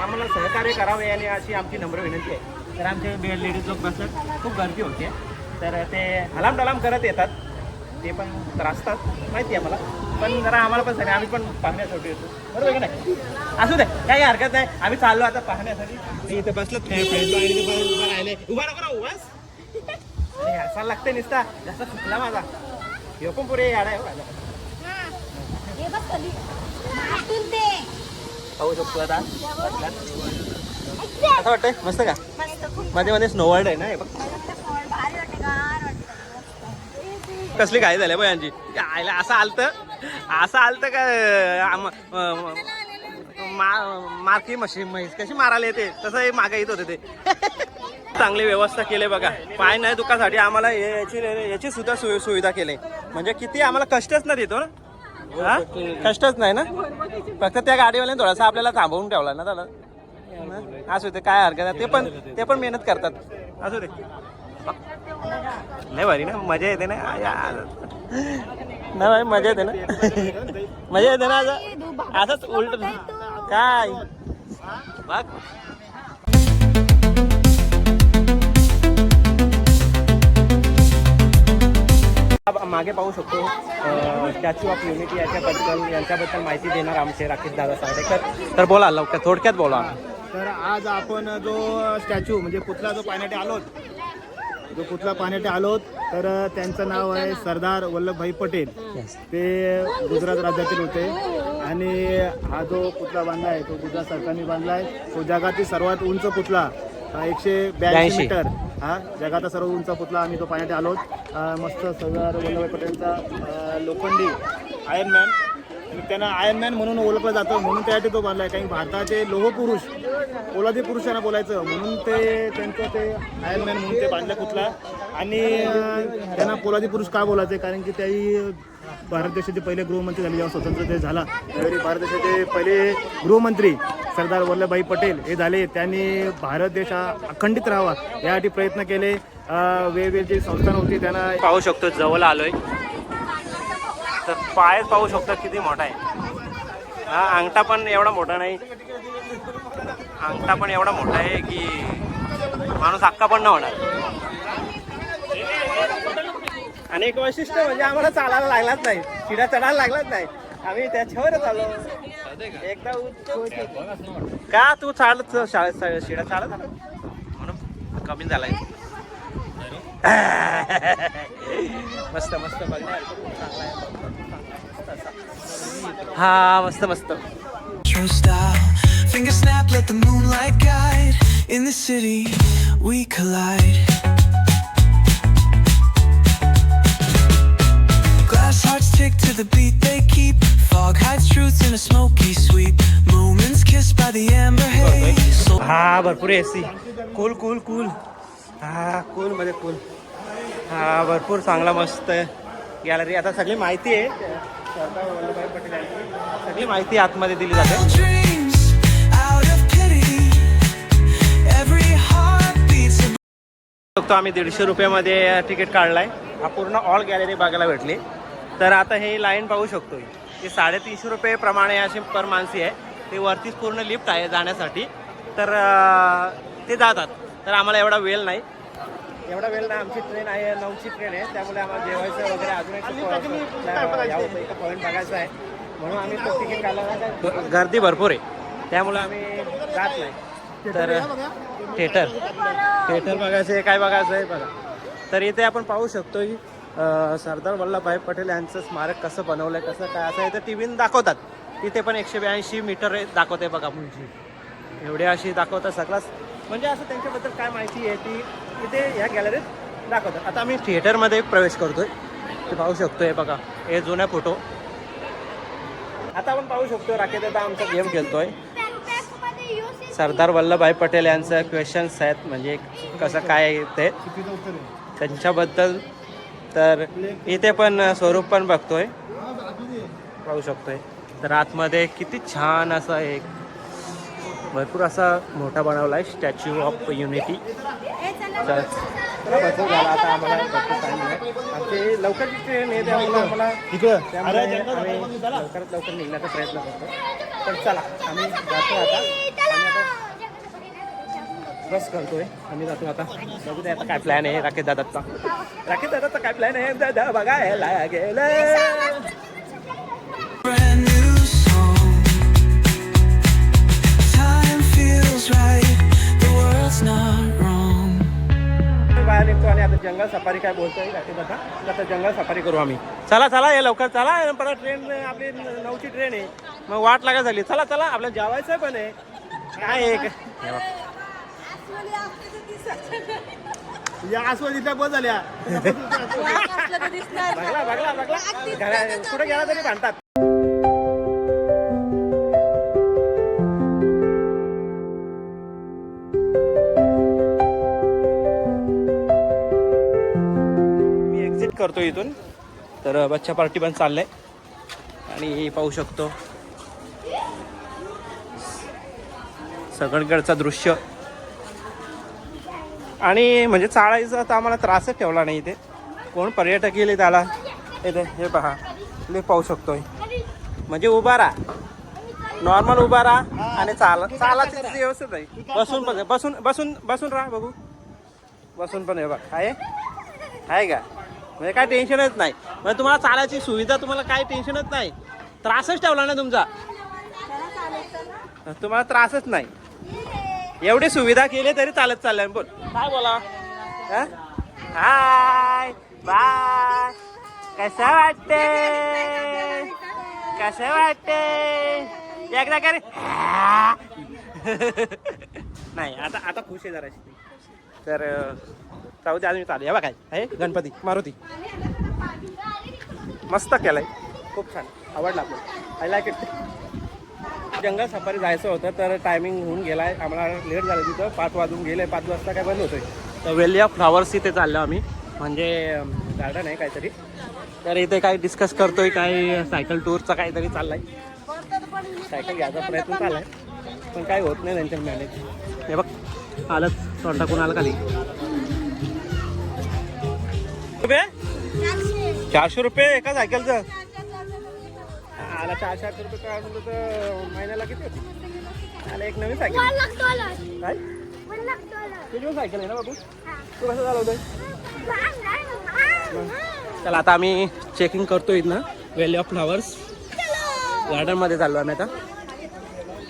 आम्हाला सहकार्य करावे आणि अशी आमची नम्र विनंती आहे. तर आमचे लेडीज लोक बसतात, खूप गर्दी होते. तर ते हलाम डलाम करत येतात, ते पण त्रासतात माहिती आहे मला. पण जरा आम्हाला पण सगळं आम्ही पण पाहण्यासाठी येतो, बरोबर की नाही. असू दे काही हरकत नाही. आम्ही चाललो आता पाहण्यासाठी. मी इथे बसलो राहिले. उभा नको ना उभाच हसायला लागते निसता, जास्त चुकला माझा. हे पण पुरे याड आहे पाहू शकतो. आता असं वाटतंय मस्त का. मध्ये मध्ये स्नो वर्ल्ड आहे ना हे बघ. कसली काय झाली बघ यांची. आयला असं आलतं का मारकी म्हैस कशी मारायला येते तसं हे मागे येत होते ते. चांगली व्यवस्था केली बघा. पाय नाही दुखासाठी आम्हाला याची सुद्धा सुविधा केली. म्हणजे किती आम्हाला कष्टच नाही देतो ना. हा कष्टच नाही ना, फक्त त्या गाडीवाल्याने थोडासा आपल्याला थांबवून ठेवला ना त्याला. असू दे काय हरकत आहे. ते पण मेहनत करतात. असू दे नाही भारी ना, मजा येते ना नाही मजा येते ना. मजा येते ना. असंच उलट काय बघ. मागे पाहू शकतो स्टॅच्यू ऑफ युनिटी यांच्याबद्दल माहिती देणार आमचे राकेश दादा साडेकर. तर बोला लवकर, थोडक्यात बोला. तर आज आपण जो स्टॅच्यू म्हणजे पुतळा जो पाहण्यासाठी आलोत तर त्यांचं नाव आहे सरदार वल्लभभाई पटेल. ते गुजरात राज्यातील होते आणि हा जो पुतळा बांधला आहे तो गुजरात सरकारने बांधला आहे. तो जगातील सर्वात उंच पुतळा 182 मीटर. हा जगाचा सर्वात उंच पुतळा आम्ही तो पाहण्यासाठी आलोत. मस्त सरदार वल्लभभाई पटेलचा लोखंडी आयर्नमॅन, त्यांना आयर्नमॅन म्हणून ओळखलं जातं म्हणून त्यासाठी तो बांधला आहे. कारण भारताचे लोहपुरुष पोलादी पुरुष त्यांना बोलायचं म्हणून ते त्यांचं ते आयर्नमॅन म्हणून ते बांधलं पुतळा. आणि त्यांना पोलादी पुरुष का बोलायचे कारण की त्याही भारत देशाचे पहिले गृहमंत्री झाले. जेव्हा स्वतंत्र देश झाला त्यावेळी भारत देशाचे पहिले गृहमंत्री सरदार वल्लभभाई पटेल हे झाले. त्यांनी भारत देश हा अखंडित राहावा यासाठी प्रयत्न केले. वेगवेगळी जी संस्थान होती त्यांना पाहू शकतो जवळ आलोय तर पाय पाहू शकतो किती मोठा आहे. हा अंगठा पण एवढा मोठा नाही, अंगठा पण एवढा मोठा आहे की माणूस हक्का पण नाही होणार. आणि एक वैशिष्ट्य म्हणजे आम्हाला चालायला लागलाच नाही, शिडा चढायला लागलाच नाही, आम्ही त्याच्यावरच आलो. एकदा का तू चालत शाळेत शिडा चालत आलो म्हणून कमी झालाय. मस्त मस्त हा मस्त मस्त. Finger snap, let the moonlight guide. In the city, we collide. Glass hearts tick to the beat they keep. Fog hides truth in a smoky sweep. Moments kissed by the amber haze. हा भरपूर AC, cool cool cool. हा cool मध्ये cool. हा भरपूर चांगला मस्त gallery. आता सगळी माहिती आहे सरदार वल्लभभाई पटेल यांची सगळी माहिती आतमध्ये दिली जाते. Dreams out of pity. Every heart beats a बघतो आम्ही 150 रुपयामध्ये तिकीट काढलाय. हा पूर्ण ऑल गॅलरी बघायला भेटली. तर आता हे लाईन पाहू शकतो की 350 रुपये प्रमाणे अशी पर माणसी आहे. ते वरतीच पूर्ण लिफ्ट आहे जाण्यासाठी. तर ते जातात. तर आम्हाला एवढा वेळ नाही, आमची ट्रेन आहे 9ची ट्रेन आहे. त्यामुळे आम्हाला जेवायचं वगैरे अजून एक पॉईंट बघायचं आहे म्हणून आम्ही तो तिकीट काढला. गर्दी भरपूर आहे त्यामुळे आम्ही जात नाही. तर थिएटर बघायचं आहे, काय बघायचं आहे बघा. तर इथे आपण पाहू शकतो की सरदार वल्लभभाई पटेल यांचं स्मारक कसं बनवलं आहे, कसं काय असं इथे टी व्हीनं दाखवतात. तिथे पण 182 मीटर दाखवते बघा उंची, एवढे अशी दाखवतात. सगळंच म्हणजे असं त्यांच्याबद्दल काय माहिती आहे ती इथे ह्या गॅलरीत दाखवतात. आता आम्ही थिएटरमध्ये प्रवेश करतोय. ते पाहू शकतोय बघा हे जुने फोटो. आता आपण पाहू शकतो राकेश दादा आमचा गेम खेळतोय. सरदार वल्लभभाई पटेल यांचं क्वेश्चन्स आहेत म्हणजे कसं काय ते त्यांच्याबद्दल. तर इथे पण स्वरूप पण बघतोय, पाहू शकतोय. तर आतमध्ये किती छान असं एक भरपूर असा मोठा बनवला आहे स्टॅच्यू ऑफ युनिटी. तर बसं झाला. आता आम्हाला भरपूर टाईम आहे, आमची लवकरची ट्रेन आहे त्यामुळे आम्हाला त्यामुळे आम्ही लवकरात लवकर निघण्याचा प्रयत्न करतो. तर चला आम्ही जातो आता. आम्ही आता बस करतोय, आम्ही जातो आता. बघू दे आता काय प्लॅन आहे राकेश दादाचा काय प्लॅन आहे दादा बघायला गेलं. brand new song. Time feels right. The world's not wrong. बाहेर निघतो आणि आता जंगल सफारी काय बोलतोय राकेश दादा. आता जंगल सफारी करू आम्ही. चला हे लवकर चला, परत ट्रेन आपली 9ची ट्रेन आहे, मग वाट लागा झाली. चला आपल्याला जेवायचं पण आहे. काय एक या आसवडीच्या बस झाल्या. बघला कुठे गेला तरी भांडतात. मी एक्झिट करतो इथून. तर बच्चा पार्टी पण चाललंय आणि पाहू शकतो सगळीकडचं दृश्य. आणि म्हणजे चाळायचा तर आम्हाला त्रासच ठेवला नाही. इथे कोण पर्यटक गेले त्याला इथे हे पहा लिफ्ट पाहू शकतोय. म्हणजे उभा राहा, नॉर्मल उभा राहा आणि चालायची व्यवस्थित आहे. बसून राहा बघू. बसून पण आहे बघा आहे का म्हणजे काय टेन्शनच नाही. म्हणजे तुम्हाला चालायची सुविधा, तुम्हाला काय टेन्शनच नाही. त्रासच ठेवला ना तुमचा, तुम्हाला त्रासच नाही. एवढी सुविधा केली तरी चालत चाललंय. बोल काय बोला. Hi bye. कसं वाटते, कसं वाटते एकदा करे. नाही आता आता खुश आहे जराशी. तर जाऊ दे, आम्ही चालू. हे बघा आहे गणपती मारुती, मस्त केलंय, खूप छान आवडला आपल्याला. I like it. Jungle safari जायचं होतं तर टायमिंग होऊन गेला आहे, आम्हाला लेट झालं तिथं. 5 वाजून गेले, 5 वाजता काय बंद होतोय. तर व्हॅली ऑफ फ्लॉवर्स इथे चाललो आम्ही, म्हणजे गार्डन आहे काहीतरी. तर इथे काय डिस्कस करतोय, काय सायकल टूरचा काहीतरी चाललाय. सायकल घ्यायचा प्रयत्न चाललाय पण काय होत नाही त्यांच्या मॅनेज. हे बघ आलंच तोंड टाकून आलं खाली. 400 रुपये एका सायकलचं. आला 400 रुपये काय म्हणलं तर महिन्याला किती होती. आला एक नवीन सायकल. काय तुझी सायकल आहे ना बाबू, तू कसं चालवतोय. चला आता आम्ही चेकिंग करतो इथनं व्हॅली ऑफ फ्लॉवर्स गार्डनमध्ये चाललो आम्ही आता.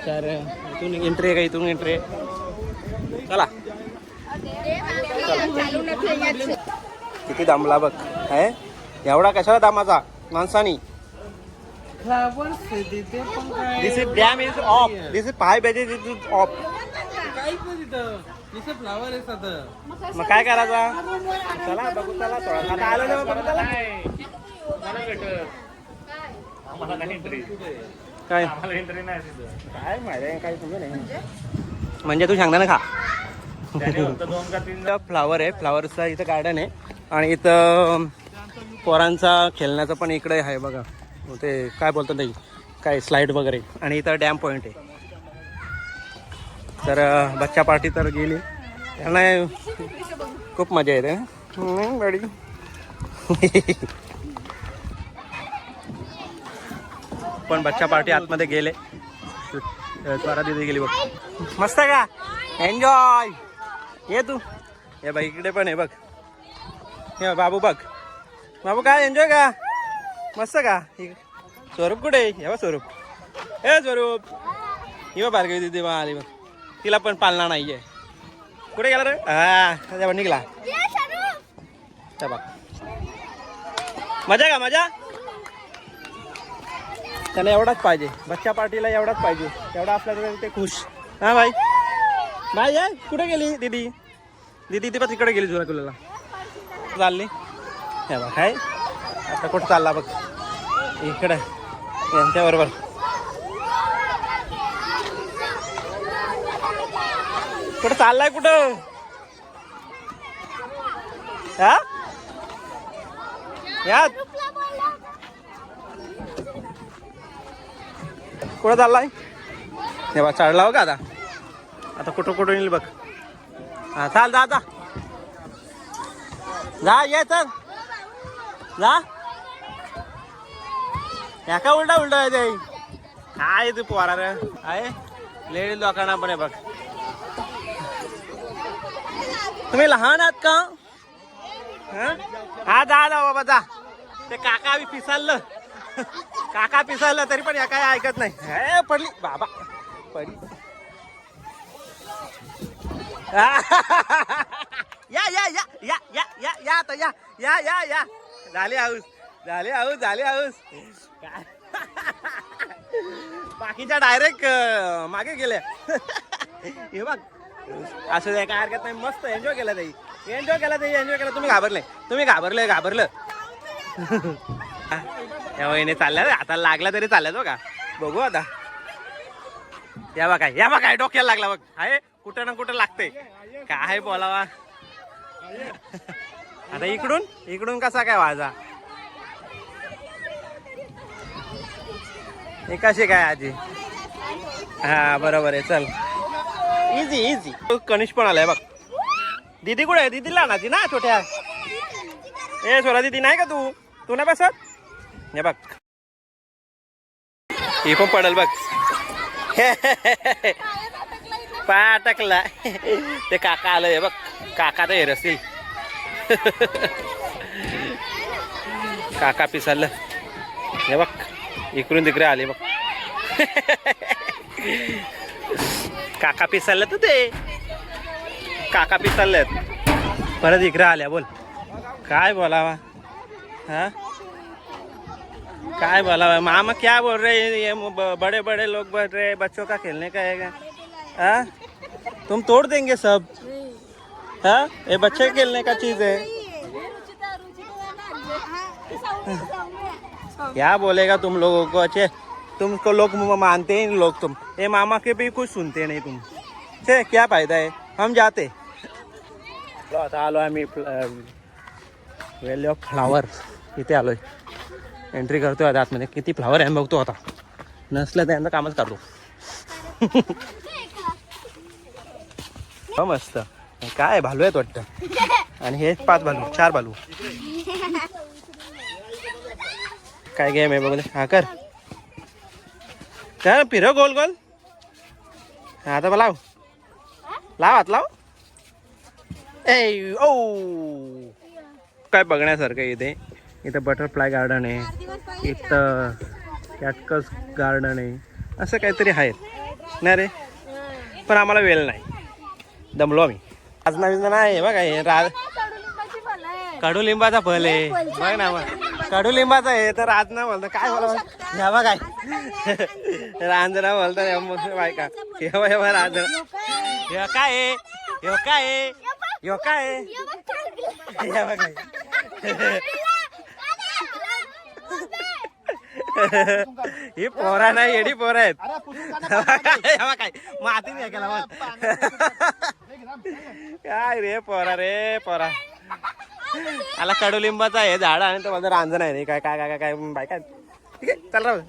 तर इथून एंट्री आहे का, इथून एंट्री आहे. चला किती दामला बघ. आहे एवढा कशाला दामाचा माणसानी. This is dam is off, this is 5 budges is off. Flower आहे साधं. मग काय करायचा. चला बघू, चला थोडा आता आलो ना बघू. चला काय काय माहिती काय तुम्ही नाही म्हणजे तू सांगता ना खा. फ्लावर आहे, फ्लावरचा इथं गार्डन आहे. आणि इथं पोरांचा खेळण्याचं पण इकडे आहे बघा. ते काय बोलतात नाही काय स्लाईड वगैरे. आणि इथं डॅम पॉईंट आहे. तर बच्चा पार्टी तर गेली, त्यांना खूप मजा येते गाडी. पण बच्चा पार्टी आतमध्ये गेले. स्वरा दिदी गेली बघ. मस्त का, एन्जॉय. ये तू हे बघ, इकडे पण आहे बघ. हे बाबू बघ, बाबू काय एन्जॉय का, मस्त का. स्वरूप कुठे, हे बघ स्वरूप. हे स्वरूप, ही बघ भार्गवी दिदी बा आली बघ. तिला पण पालना नाहीये. कुठे गेला रे. हा त्याच्या निघाला. बघ मजा का, मजा. त्याला एवढाच पाहिजे, बच्चा पार्टीला एवढाच पाहिजे. एवढा असला तर ते खुश. हा भाई बाय. या कुठे गेली दीदी, दीदी ती पण तिकडे गेली जुना कुलाला चालली. हे बघ काय आता कुठं चालला बघ, इकडे यांच्याबरोबर. कुठं चाललाय, कुठं. हा या कुठं चाललाय. हे बघ चढला हो का आता. आता कुठं कुठं येईल बघ. हा चाल, जा जा जा, ये चल जा. या का उलटा उलटा आहे ते काय तू पोरा रे आहे. लेडीज लोकांना पण आहे बघ. तुम्ही लहान आहात का. हा जा जा बाबा जा. ते काका पिसाललं, काका पिसाललं तरी पण या काय ऐकत नाही. हे पडली बाबा, पडली. या या या या या या या आता या या या या. झाले हाऊस, झाले हाऊस, झाले हाऊस. बाकीच्या डायरेक्ट मागे गेल्या. हे बघ असं काय हरकत नाही. मस्त एन्जॉय केला ताई, एन्जॉय केला ताई, एन्जॉय केला. तुम्ही घाबरले, तुम्ही घाबरले, घाबरलं. या वहिने चालल्या आता, लागला तरी चालल्याच बघा. बघू आता. या बघ काय, या बघ काय डोक्याला लागला बघ. आहे कुठं ना कुठं लागते, काय बोलावा. आता इकडून इकडून कसा काय वाजा. कशी काय आजी. हा बरोबर आहे. चल इझी इझी. कनिष पण आलाय बघ. दीदी कुठे आहे, दीदी लहानाची ना छोट्या. ए सोला दीदी नाही का तू, तू नाही बसत. हे बघ ही पण पडेल बघ. पाय अटकला. ते काका आलंय बघ, काका तर हेर असतील. काका पिसालं हे बघ, इकडून तिकडे आले बघ. काका पिसालं तू ते काका पिसालेत परत इकडे आल्या. बोल काय बोलावा हाँ काय बोलावा मामा क्या बोल रहे ये बड़े बड़े लोग बोल रहे बच्चों का खेलने का है क्या? हाँ तुम तोड़ देंगे सब. हाँ ये बच्चे खेलने का चीज है. क्या बोलेगा तुम लोगों को. अच्छे तुमको लोग मानते ही नहीं लोग. तुम ये मामा के भी कुछ सुनते नहीं तुम. छे क्या फायदा है हम जाते. आता आलो आम्ही व्हॅली ऑफ फ्लावर इथे आलोय. एंट्री करतोय आता आतमध्ये. किती फ्लावर आहे बघतो आता. नसलं तर यांचं कामच करतो. हो मस्त. काय भालू आहेत वाटतं. आणि हे 5 भालू 4 भालू. काय गेम आहे बघ. हा कर काय फिरव गोल गोल. हा आता लाव लाव हात लाव. ए ओ काय बघण्यासारखं इथे. इथं बटरफ्लाय गार्डन आहे. इथं कॅटकस गार्डन आहे. असं काहीतरी आहेत नाही रे. पण आम्हाला वेळ नाही. दमलो आम्ही. आज नवीन नाही बघा हे कडुलिंबाचा फल आहे बघ ना. मग कडुलिंबाचा आहे तर राजना बोलतो काय बोला ह्या बघ काय रांजना बोलतात बायका. हे रांजना हे काय आहे हे काय आहे हे काय आहे हे बघ ही पोरा नाही येडी पोरं आहेत. काय माती नाही केला मग काय रे पोरा आला कडुलिंबाचा आहे झाड आणि तो माझं रांजण आहे. काय काय काय काय बायका ठीक आहे चल राहू.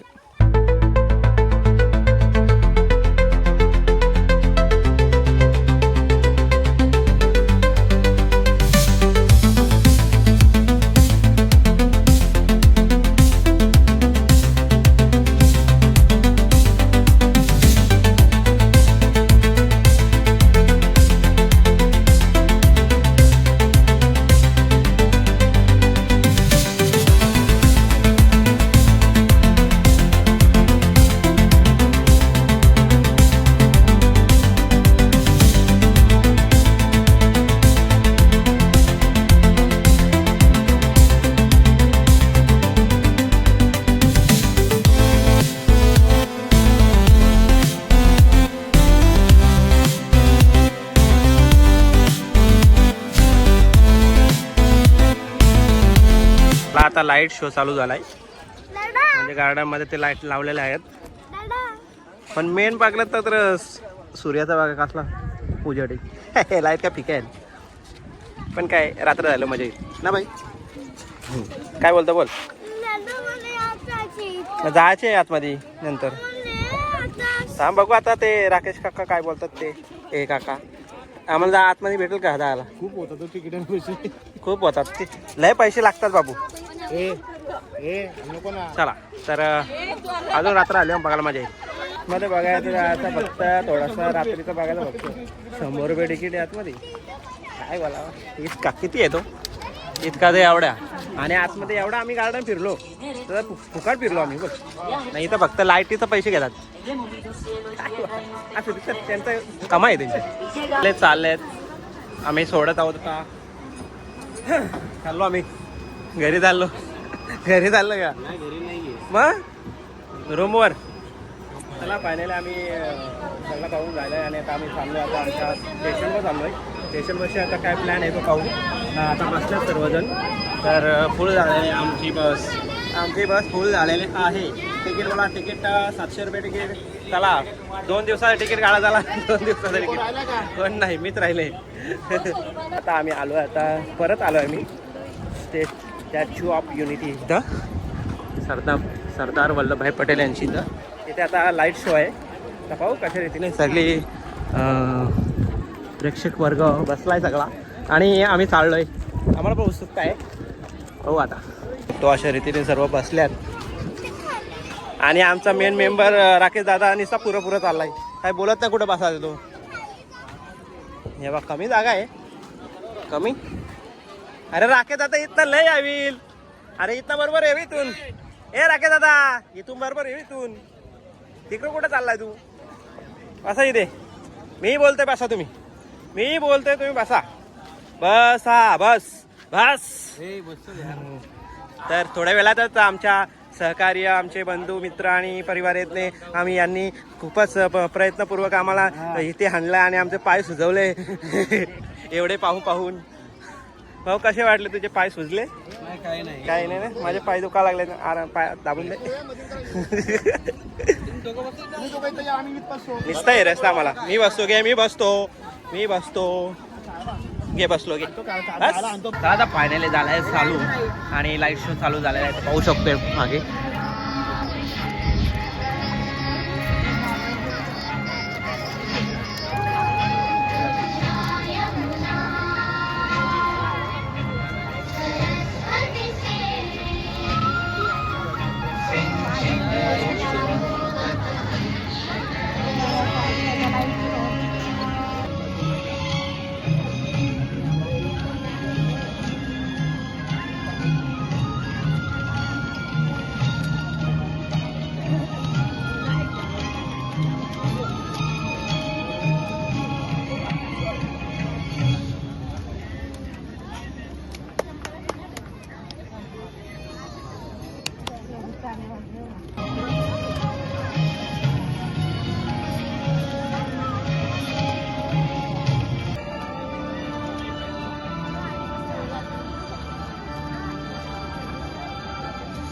आता लाईट शो चालू झालाय. म्हणजे गार्डन मध्ये ते लाईट लावलेले आहेत. पण मेन पाकलं तर सूर्याचा बघा कसला उजेड आहे. लाईट का फिका आहे पण काय रात्र झालं मजा येईल ना बाई. काय बोलतो बोल. जायचे आतमध्ये नंतर थांब बघू. आता ते राकेश काका काय बोलतात ते. ए काका आम्हाला आतमध्ये भेटेल का जायला. खूप होता तो तिकीट. खूप होतात ते लय पैसे लागतात बाबू. नको ना. चला तर अजून रात्र आली बघायला मजा येईल. मध्ये बघायचं आता फक्त थोडासा रात्रीचं बघायला बघतो. 100 रुपये तिकीट आहे आतमध्ये. काय बोला इतका किती आहे तो इतका ते एवढ्या. आणि आतमध्ये एवढा आम्ही गार्डन फिरलो तर फुकट फिरलो आम्ही बघ. नाही तर फक्त लाईटीचं पैसे घेतात. त्यांचं कमाई आहे त्यांचे. चाललेत आम्ही सोडत आहोत का. चाललो आम्ही घरी चाललो का मग रूमवर. चला फायनली आम्ही सगळं पाहून झालं आहे. आणि आता आम्ही चाललो आता आमच्या स्टेशनवर चाललो आहे. स्टेशनवरशी आता काय प्लॅन आहे तो पाहू. आता बसल्यात सर्वजण. तर फुल झालेली आमची बस फुल झालेली आहे. तिकीट बोला तिकीट 700 रुपये तिकीट. चला 2 दिवसाचं तिकीट काढा. झाला 2 दिवसाचं तिकीट कोण नाही मीच राहिले. आता आम्ही आलो आता परत आलो आम्ही स्टॅच्यू ऑफ युनिटी इथं. सरदार वल्लभभाई पटेल यांची इथं. इथे आता लाईट शो आहे. तर पाहू कशा रीतीने सगळी प्रेक्षक वर्ग बसलाय सगळा. आणि आम्ही चाललोय. आम्हाला पण उत्सुकता आहे. हो आता तो अशा रीतीने सर्व बसल्यात. आणि आमचा मेन मेंबर राकेश दादा निसा पुरं चाललाय. काय बोलत नाही कुठं बसा तो. हे बघ कमी जागा आहे कमी. अरे राकेश दादा इथं लय यावील अरे इथं बरोबर आहे इथून. ए राके दादा इथून बरोबर आहे इथून. तिकडं कुठं चाललाय तू? बसा इथे. मी बोलतोय बसा तुम्ही. मी बोलतोय तुम्ही बसा. बसा बस बस. तर थोड्या वेळातच आमच्या सहकार्य आमचे बंधू मित्र आणि परिवार येतले आम्ही यांनी खूपच प्रयत्नपूर्वक आम्हाला इथे आणलं आणि आमचे पाय सुजवले. एवढे पाहून भाऊ कसे वाटले तुझे पाय सुजले? काही नाही ना माझे पाय दुखा लागले. आराम पाय दाबून दे. दिसतंय रस्ता आम्हाला. मी बसतो घे बसलो घे. दादा फायनली झालाय चालू आणि लाईट शो चालू झालेला आहे. पाहू शकतोय मागे.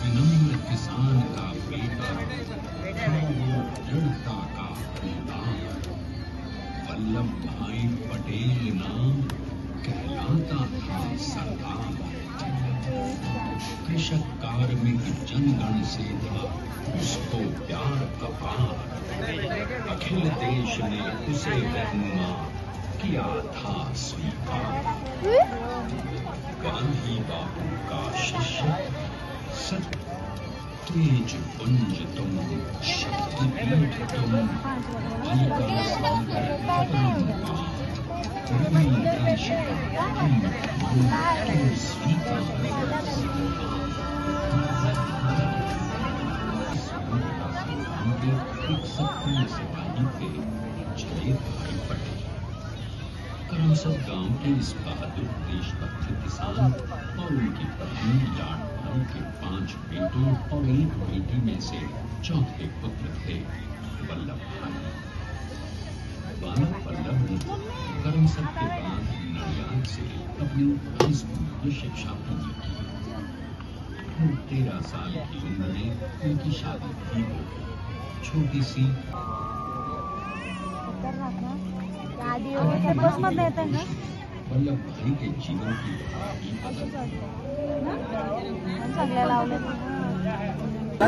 विनम्र किसान का बेटा, दृढ़ता का मैदान, वल्लभ भाई पटेल नाम कहलाता था सरदार। कृषक कार्मिक जनगण से था उसको प्यार अपार। अखिल देश ने उसे रहनुमा किया था स्वीकार। गांधी बापू का शिष्य सत्य तेज पुंज तुम, शक्ति पीठ तुम, बल का सागर परम्पार। रवि देश का तुम स्वीकार एक सत्य सिपाही थे जय भाई पटेल। करमसद गांव के इस बहादुर देशभक्त किसान और उनकी पत्नी लाड भाई के 5 बेटों और 1 बेटी में से चौथे पुत्र थे वल्लभ भाई। बालक वल्लभ ने करमसद के बाद नडियाद से अपनी हाई स्कूल शिक्षा पूरी की। 13 साल की उम्र में उनकी शादी भी हो गई। छोटी सी वल्लभ भाई के जीवन की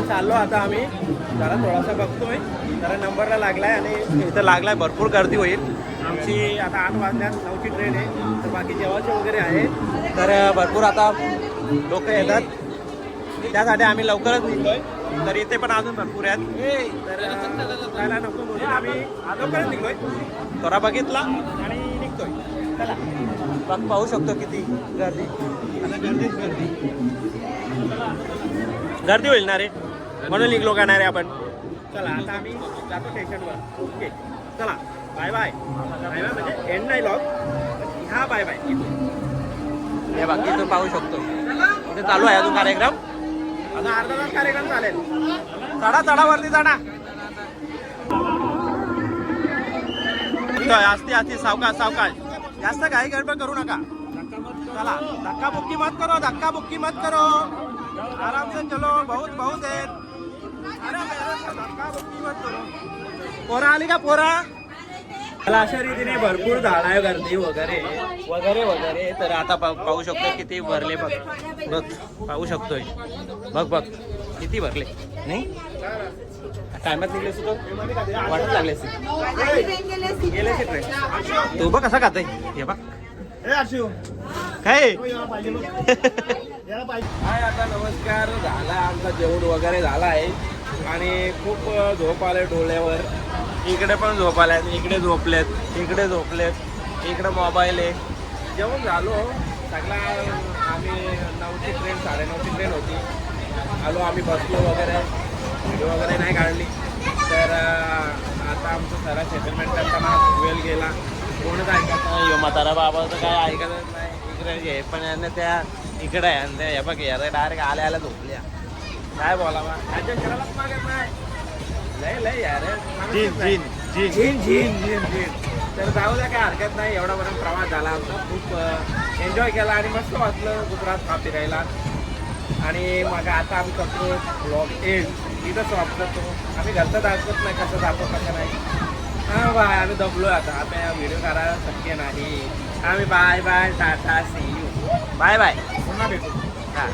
चाललो आता आम्ही जरा थोडासा बघतोय. जरा नंबरला लागलाय आणि इथं लागलाय भरपूर गर्दी होईल. आमची आता 8 वाजल्यात 9ची ट्रेन आहे. तर बाकी जेवायचे वगैरे आहे. तर भरपूर आता लोक येतात त्यासाठी आम्ही लवकरच निघतोय. तर इथे पण अजून भरपूर आहेत. तर जायला नको म्हणून आम्ही लवकरच निघतोय. थोडा बघितला आणि निघतोय. चला पाहू शकतो किती गर्दी. आता गर्दी होईल ना रे म्हणून निघलो का नाही रे आपण. चला आता आम्ही जातो स्टेशनवर. ओके चला बाय बाय. बाय बाय म्हणजे एंड नाही लॉग. हा बाय बाय. हे बाकी तुम्ही पाहू शकतो इथे चालू आहे अजून कार्यक्रम. आता अर्धा तास कार्यक्रम चालेल. चढा वरती चढा. असते सावकाश जास्त घाई गडबड करू नका. चला धक्का बुक्की मत करो. आराम से चलो. बहुत है. अरे धक्का बुक्की मत करो. पोरा आली का पोरा? मला अशा रीतीने भरपूर झाड आहे गर्दी वगैरे. तर आता पाहू शकतो किती भरले. बघ पाहू शकतोय. बघ किती भरले. नाही टायमात निघले सुद्धा वाटत लागले गेले ट्रेन. तू बघ कसा खातोय. हे बघ काय आता नमस्कार झाला. आमचा जेवण वगैरे झाला आहे आणि खूप झोप आले डोळ्यावर. इकडे पण झोप आल्यात. इकडे झोपलेत. इकडे मोबाईल आहे. जेवण झालो सगळा आम्ही 9ची ट्रेन 9:30ची ट्रेन होती. आलो आम्ही बसलो वगैरे, व्हिडिओ वगैरे नाही काढली. तर आता आमचं सरा सेटलमेंट करताना वेळ गेला. कोणच ऐकत नाही. यो म्हातारा बाबा तर काय ऐकतच नाही. इकडे हे पण यांना त्या इकडे आहे आणि हे बघ यार डायरेक्ट आल्या झोपल्या. काय बोलावा ॲडजस्ट करायलाच मागत नाही. लय यार झीन. तर जाऊ द्या, काय हरकत नाही. एवढापर्यंत प्रवास झाला आमचा. खूप एन्जॉय केला आणि मस्त वाटलं गुजरात हा फिरायला. आणि मग आता आम्ही करतो ब्लॉग एंड इथं समाप्त करतो. आम्ही घरचं दाखवत नाही कसं जातो कसं नाही. हां बाय, आम्ही दबलो आता व्हिडिओ करायला शक्य नाही. आम्ही bye tata see you bye पुन्हा भेटू. हां.